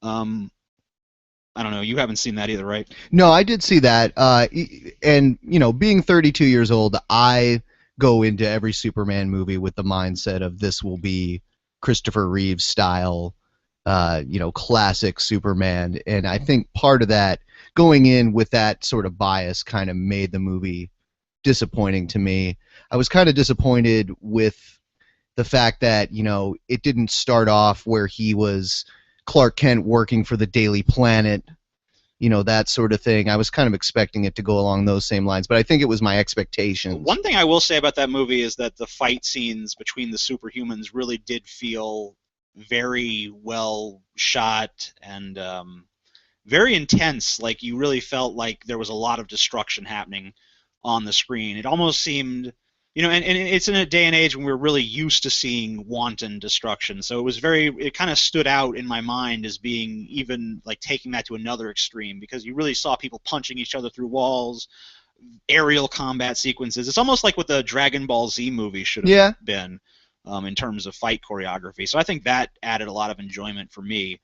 I don't know. You haven't seen that either, right? No, I did see that. And, being 32 years old, I go into every Superman movie with the mindset of this will be Christopher Reeves style, classic Superman. And I think part of that, going in with that sort of bias, kind of made the movie disappointing to me. I was kind of disappointed with the fact that, it didn't start off where he was Clark Kent working for the Daily Planet, that sort of thing. I was kind of expecting it to go along those same lines, but I think it was my expectations. One thing I will say about that movie is that the fight scenes between the superhumans really did feel very well shot and very intense. Like, you really felt like there was a lot of destruction happening on the screen. It almost seemed... and it's in a day and age when we're really used to seeing wanton destruction. So it kind of stood out in my mind as being even like taking that to another extreme, because you really saw people punching each other through walls, aerial combat sequences. It's almost like what the Dragon Ball Z movie should have been in terms of fight choreography. So I think that added a lot of enjoyment for me.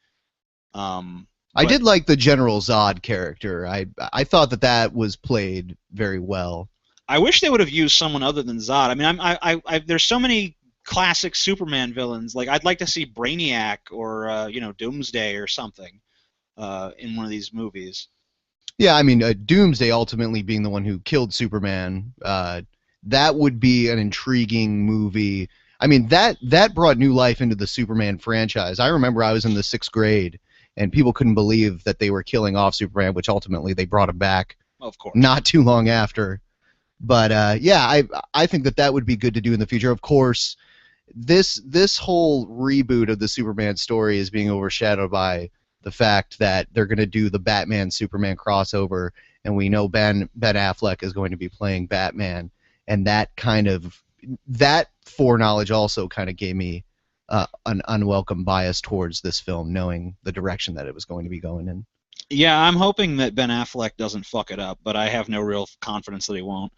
I did like the General Zod character. I thought that was played very well. I wish they would have used someone other than Zod. I mean, there's so many classic Superman villains. Like, I'd like to see Brainiac or Doomsday or something in one of these movies. Yeah, I mean, Doomsday ultimately being the one who killed Superman. That would be an intriguing movie. I mean, that brought new life into the Superman franchise. I remember I was in the 6th grade, and people couldn't believe that they were killing off Superman, which ultimately they brought him back. Of course. Not too long after. But I think that would be good to do in the future. Of course, this whole reboot of the Superman story is being overshadowed by the fact that they're going to do the Batman-Superman crossover, and we know Ben Affleck is going to be playing Batman, and that foreknowledge also kind of gave me an unwelcome bias towards this film, knowing the direction that it was going to be going in. Yeah, I'm hoping that Ben Affleck doesn't fuck it up, but I have no real confidence that he won't.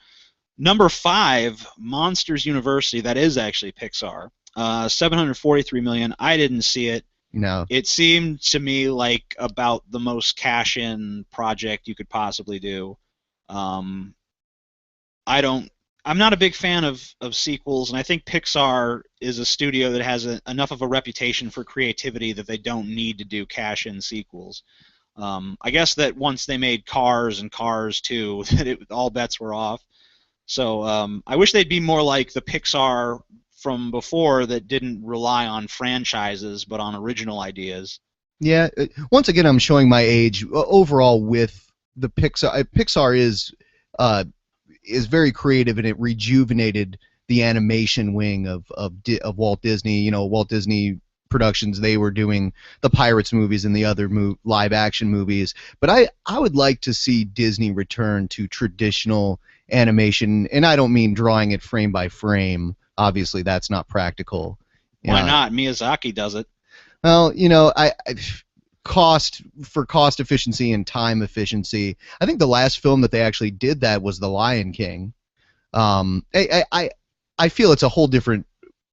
Number 5, Monsters University. That is actually Pixar. 743 million. I didn't see it. No. It seemed to me like about the most cash-in project you could possibly do. I'm not a big fan of sequels, and I think Pixar is a studio that has enough of a reputation for creativity that they don't need to do cash-in sequels. I guess that once they made Cars and Cars 2, that all bets were off. So I wish they'd be more like the Pixar from before that didn't rely on franchises but on original ideas. Yeah. Once again, I'm showing my age. Overall, with the Pixar, Pixar is very creative, and it rejuvenated the animation wing of Walt Disney. You know, Walt Disney Productions, they were doing the Pirates movies and the other live action movies. But I would like to see Disney return to traditional animation, and I don't mean drawing it frame by frame. Obviously, that's not practical. Why not? Miyazaki does it. Well, you know, cost efficiency and time efficiency. I think the last film that they actually did that was The Lion King. I feel it's a whole different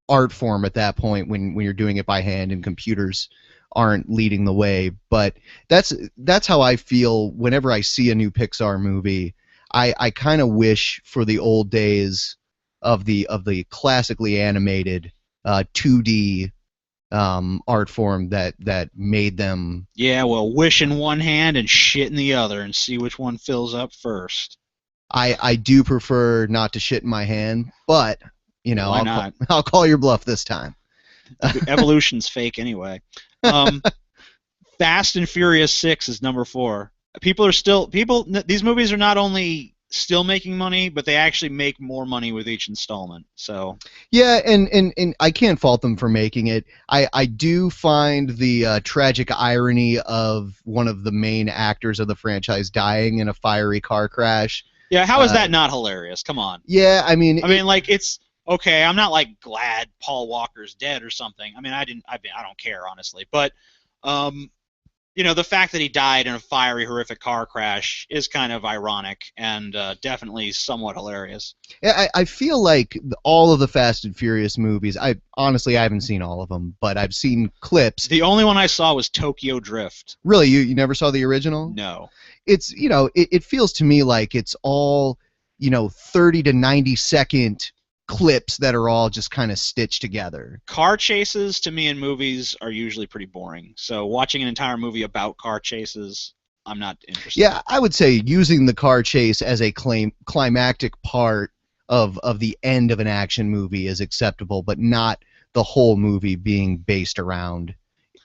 art form at that point when you're doing it by hand and computers aren't leading the way. But that's how I feel whenever I see a new Pixar movie. I kind of wish for the old days of the classically animated 2D art form that made them. Yeah, well, wish in one hand and shit in the other, and see which one fills up first. I do prefer not to shit in my hand, but you know, I'll call your bluff this time. Evolution's fake anyway. Fast and Furious 6 is number 4. These movies are not only still making money, but they actually make more money with each installment. So yeah, and I can't fault them for making it. I do find the tragic irony of one of the main actors of the franchise dying in a fiery car crash. Yeah, how is that not hilarious? Come on. Yeah, I mean, like, it's okay. I'm not like glad Paul Walker's dead or something. I mean, I don't care, honestly, but you know, the fact that he died in a fiery, horrific car crash is kind of ironic and definitely somewhat hilarious. Yeah, I feel like all of the Fast and Furious movies, I haven't seen all of them, but I've seen clips. The only one I saw was Tokyo Drift. Really? You never saw the original? No. It's, you know, it feels to me like it's all, you know, 30 to 90 second clips that are all just kind of stitched together. Car chases to me in movies are usually pretty boring. So watching an entire movie about car chases, I'm not interested. Yeah, I would say using the car chase as a climactic part of the end of an action movie is acceptable, but not the whole movie being based around.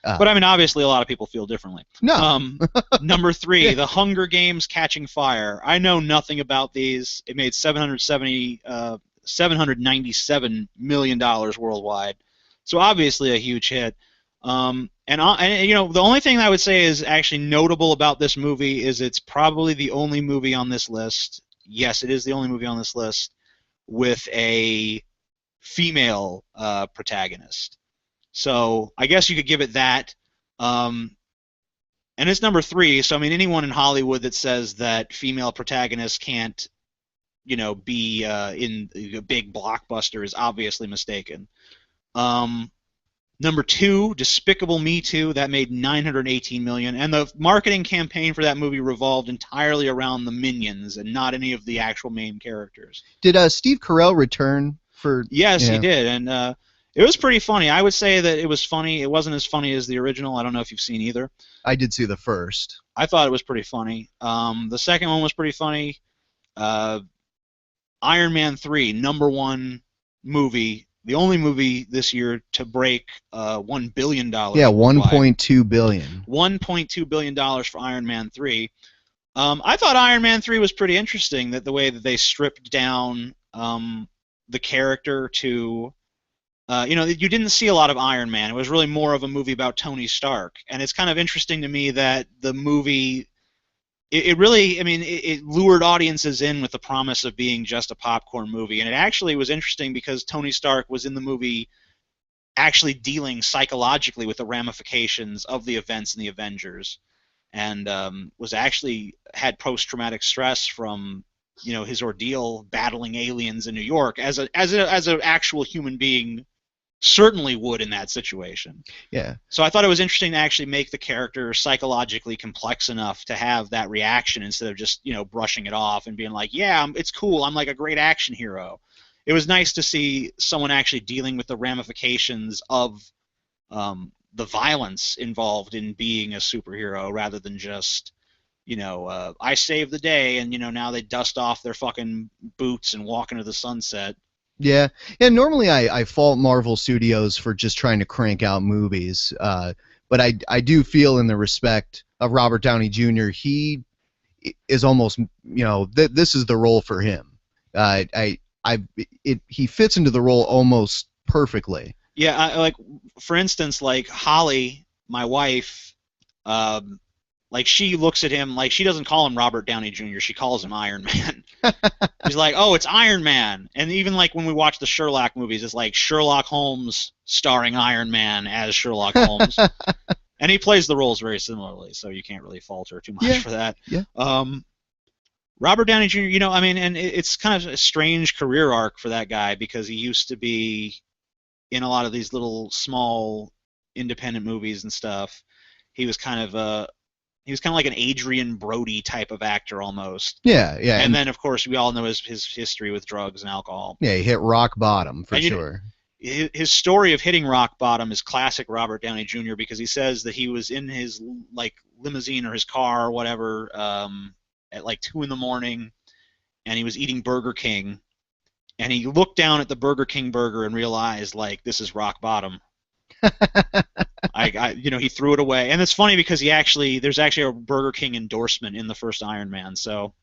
But I mean, obviously, a lot of people feel differently. No. Number 3, The Hunger Games: Catching Fire. I know nothing about these. It made $797 million worldwide, so obviously a huge hit. And you know, the only thing I would say is actually notable about this movie is it's probably the only movie on this list. Yes, it is the only movie on this list with a female protagonist. So I guess you could give it that. And it's number 3, so I mean, anyone in Hollywood that says that female protagonists can't, you know, be in a big blockbuster is obviously mistaken. Number 2, Despicable Me 2, that made $918 million, and the marketing campaign for that movie revolved entirely around the Minions and not any of the actual main characters. Did Steve Carell return for? Yes, he did, and it was pretty funny. I would say that it was funny. It wasn't as funny as the original. I don't know if you've seen either. I did see the first. I thought it was pretty funny. The second one was pretty funny. Iron Man 3, number 1 movie, the only movie this year to break $1 billion. Yeah, $1.2 billion. $1.2 billion for Iron Man 3. I thought Iron Man 3 was pretty interesting, that the way that they stripped down the character to... you know, you didn't see a lot of Iron Man. It was really more of a movie about Tony Stark. And it's kind of interesting to me that the movie, it really, I mean, it lured audiences in with the promise of being just a popcorn movie. And it actually was interesting because Tony Stark was in the movie actually dealing psychologically with the ramifications of the events in the Avengers. And was actually had post-traumatic stress from, you know, his ordeal battling aliens in New York as an actual human being certainly would in that situation. Yeah. So I thought it was interesting to actually make the character psychologically complex enough to have that reaction instead of just, you know, brushing it off and being like, yeah, it's cool, I'm like a great action hero. It was nice to see someone actually dealing with the ramifications of the violence involved in being a superhero rather than just, I saved the day, and now they dust off their fucking boots and walk into the sunset. Yeah, normally I fault Marvel Studios for just trying to crank out movies, but I do feel in the respect of Robert Downey Jr., he is almost, this is the role for him. He fits into the role almost perfectly. Yeah, like, for instance, like Holly, my wife, like, she looks at him, like, she doesn't call him Robert Downey Jr., she calls him Iron Man. She's like, oh, it's Iron Man. And even, like, when we watch the Sherlock movies, it's like Sherlock Holmes starring Iron Man as Sherlock Holmes. And he plays the roles very similarly, so you can't really falter too much for that. Yeah. Robert Downey Jr., and it's kind of a strange career arc for that guy, because he used to be in a lot of these little small independent movies and stuff. He was kind of like an Adrian Brody type of actor almost. Yeah. And then, of course, we all know his history with drugs and alcohol. Yeah, he hit rock bottom for sure. His story of hitting rock bottom is classic Robert Downey Jr., because he says that he was in his, like, limousine or his car or whatever at like 2 in.the morning, and he was eating Burger King, and he looked down at the Burger King burger and realized, like, this is rock bottom. He threw it away. And it's funny because there's actually a Burger King endorsement in the first Iron Man, so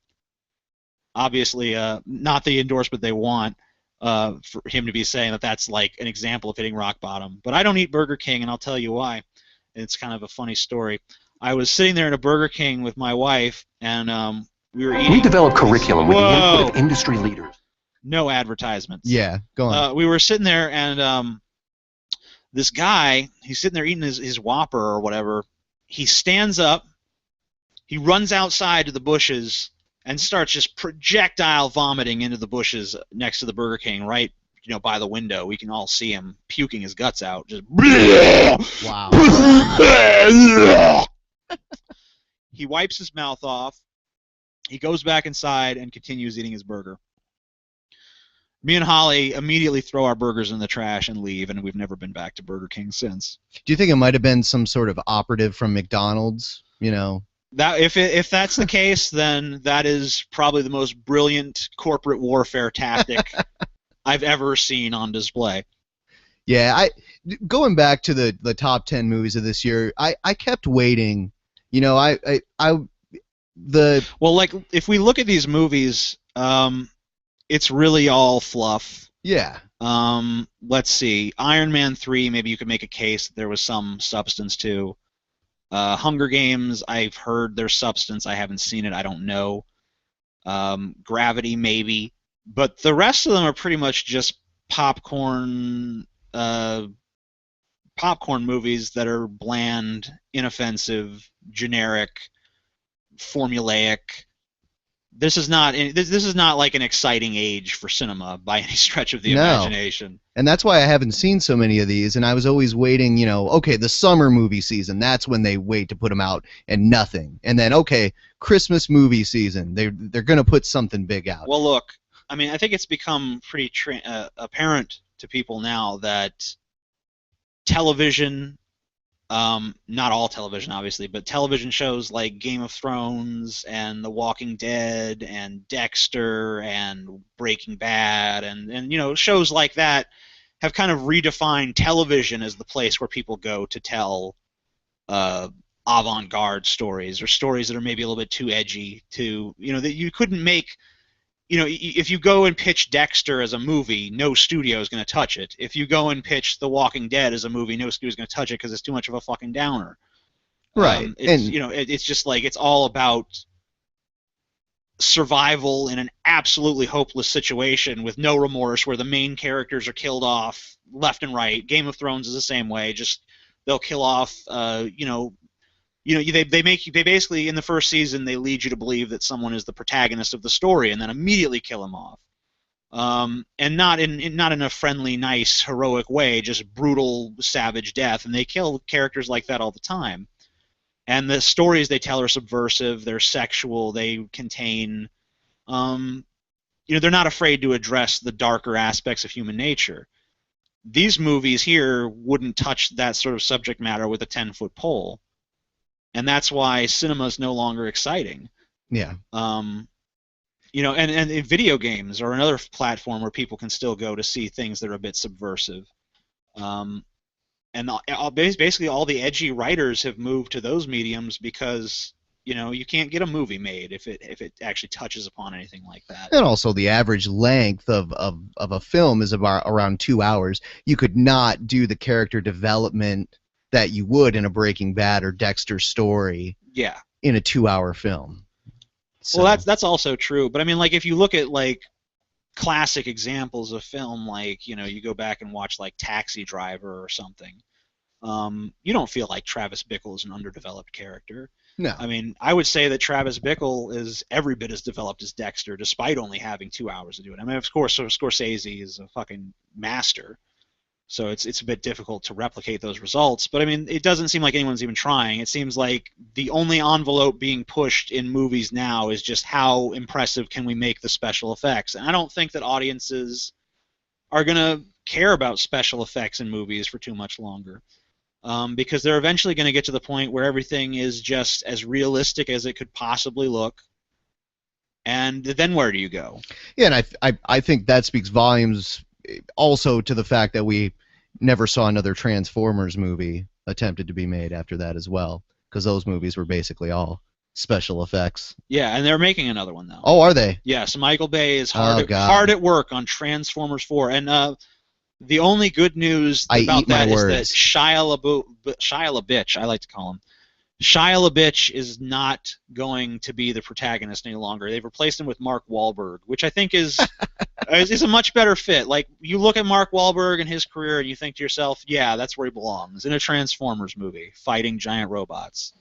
obviously not the endorsement they want for him to be saying that that's like an example of hitting rock bottom. But I don't eat Burger King, and I'll tell you why. It's kind of a funny story. I was sitting there in a Burger King with my wife, and we were eating. We develop curriculum with the input of industry leaders. No advertisements. Yeah, go on. We were sitting there, and this guy, he's sitting there eating his Whopper or whatever. He stands up, he runs outside to the bushes, and starts just projectile vomiting into the bushes next to the Burger King, right, by the window. We can all see him puking his guts out. Just wow. He wipes his mouth off. He goes back inside and continues eating his burger. Me and Holly immediately throw our burgers in the trash and leave, and we've never been back to Burger King since. Do you think it might have been some sort of operative from McDonald's? That if that's the case, then that is probably the most brilliant corporate warfare tactic I've ever seen on display. Yeah, going back to the top 10 movies of this year, I kept waiting. Well, like, if we look at these movies, it's really all fluff. Yeah. Let's see. Iron Man 3, maybe you could make a case that there was some substance to. Hunger Games, I've heard there's substance. I haven't seen it. I don't know. Gravity, maybe. But the rest of them are pretty much just popcorn movies that are bland, inoffensive, generic, formulaic. This is not like an exciting age for cinema by any stretch of the imagination. And that's why I haven't seen so many of these, and I was always waiting, okay, the summer movie season, that's when they wait to put them out, and nothing. And then, okay, Christmas movie season, they're going to put something big out. Well, look, I mean, I think it's become pretty apparent to people now that television, not all television, obviously, but television shows like Game of Thrones and The Walking Dead and Dexter and Breaking Bad and shows like that have kind of redefined television as the place where people go to tell avant-garde stories, or stories that are maybe a little bit too edgy that you couldn't make. If you go and pitch Dexter as a movie, no studio is going to touch it. If you go and pitch The Walking Dead as a movie, no studio is going to touch it because it's too much of a fucking downer. Right. It's just like, it's all about survival in an absolutely hopeless situation with no remorse, where the main characters are killed off left and right. Game of Thrones is the same way. Just they'll kill off they basically, in the first season, they lead you to believe that someone is the protagonist of the story, and then immediately kill him off, and not in a friendly, nice, heroic way, just brutal, savage death. And they kill characters like that all the time. And the stories they tell are subversive. They're sexual. They contain, they're not afraid to address the darker aspects of human nature. these movies here wouldn't touch that sort of subject matter with a 10-foot pole, and that's why cinema is no longer exciting. Yeah. You know, and video games are another platform where people can still go to see things that are a bit subversive. And basically all the edgy writers have moved to those mediums because, you know, you can't get a movie made if it actually touches upon anything like that. And also the average length of a film is about around 2 hours. You could not do the character development that you would in a Breaking Bad or Dexter story in a 2-hour film. So. Well, that's also true. But I mean, like, if you look at like classic examples of film, like, you know, you go back and watch like Taxi Driver or something, you don't feel like Travis Bickle is an underdeveloped character. No. I mean, I would say that Travis Bickle is every bit as developed as Dexter, despite only having 2 hours to do it. I mean, of course, Scorsese is a fucking master, so it's a bit difficult to replicate those results. But I mean, it doesn't seem like anyone's even trying. It seems like the only envelope being pushed in movies now is just how impressive can we make the special effects. And I don't think that audiences are going to care about special effects in movies for too much longer. Because they're eventually going to get to the point where everything is just as realistic as it could possibly look. And then where do you go? Yeah, and I think that speaks volumes also to the fact that we never saw another Transformers movie attempted to be made after that as well, because those movies were basically all special effects. Yeah, and they're making another one now. Oh, are they? Yeah, so Michael Bay is hard at work on Transformers 4, and the only good news about that is that Shia LaBeouf, I like to call him, Shia LaBeouf is not going to be the protagonist any longer. They've replaced him with Mark Wahlberg, which I think is a much better fit. Like, you look at Mark Wahlberg and his career and you think to yourself, yeah, that's where he belongs, in a Transformers movie, fighting giant robots.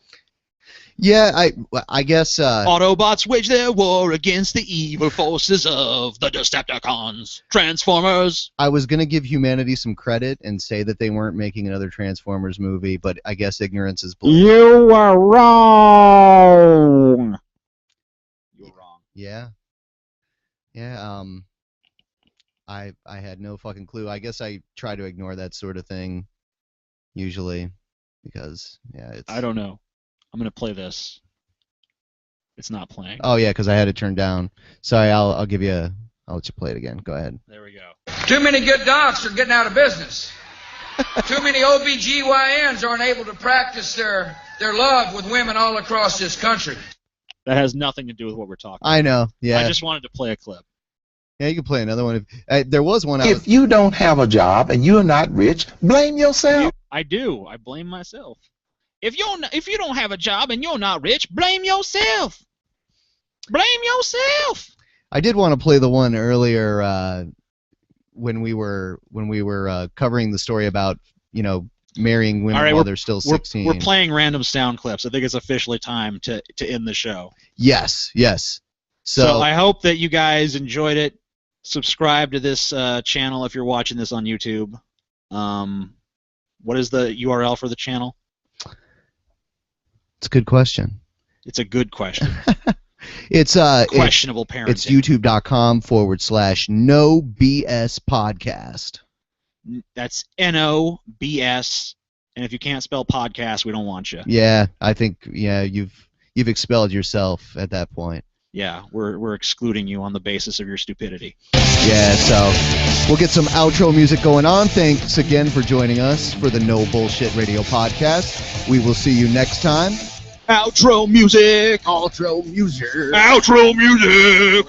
Yeah, I guess... Autobots wage their war against the evil forces of the Decepticons. Transformers! I was going to give humanity some credit and say that they weren't making another Transformers movie, but I guess ignorance is bliss. You were wrong! You were wrong. Yeah. Yeah, I had no fucking clue. I guess I try to ignore that sort of thing, usually, because, yeah, it's... I don't know. I'm going to play this. It's not playing. Oh, yeah, because I had it turned down. Sorry, I'll let you play it again. Go ahead. There we go. Too many good docs are getting out of business. Too many OBGYNs aren't able to practice their love with women all across this country. That has nothing to do with what we're talking about. I know, yeah. I just wanted to play a clip. Yeah, you can play another one. There was one. If you don't have a job and you're not rich, blame yourself. I do. I blame myself. If you don't have a job and you're not rich, blame yourself. Blame yourself. I did want to play the one earlier when we were covering the story about, you know, marrying women while they're still 16. We're playing random sound clips. I think it's officially time to end the show. Yes. So I hope that you guys enjoyed it. Subscribe to this channel if you're watching this on YouTube. What is the URL for the channel? It's a good question. It's a good question. It's questionable parenting. It's youtube.com/no BS podcast. That's NOBS, and if you can't spell podcast, we don't want you. Yeah, I think you've expelled yourself at that point. Yeah, we're excluding you on the basis of your stupidity. Yeah, so we'll get some outro music going on. Thanks again for joining us for the No Bullshit Radio podcast. We will see you next time. Outro music! Outro music! Outro music!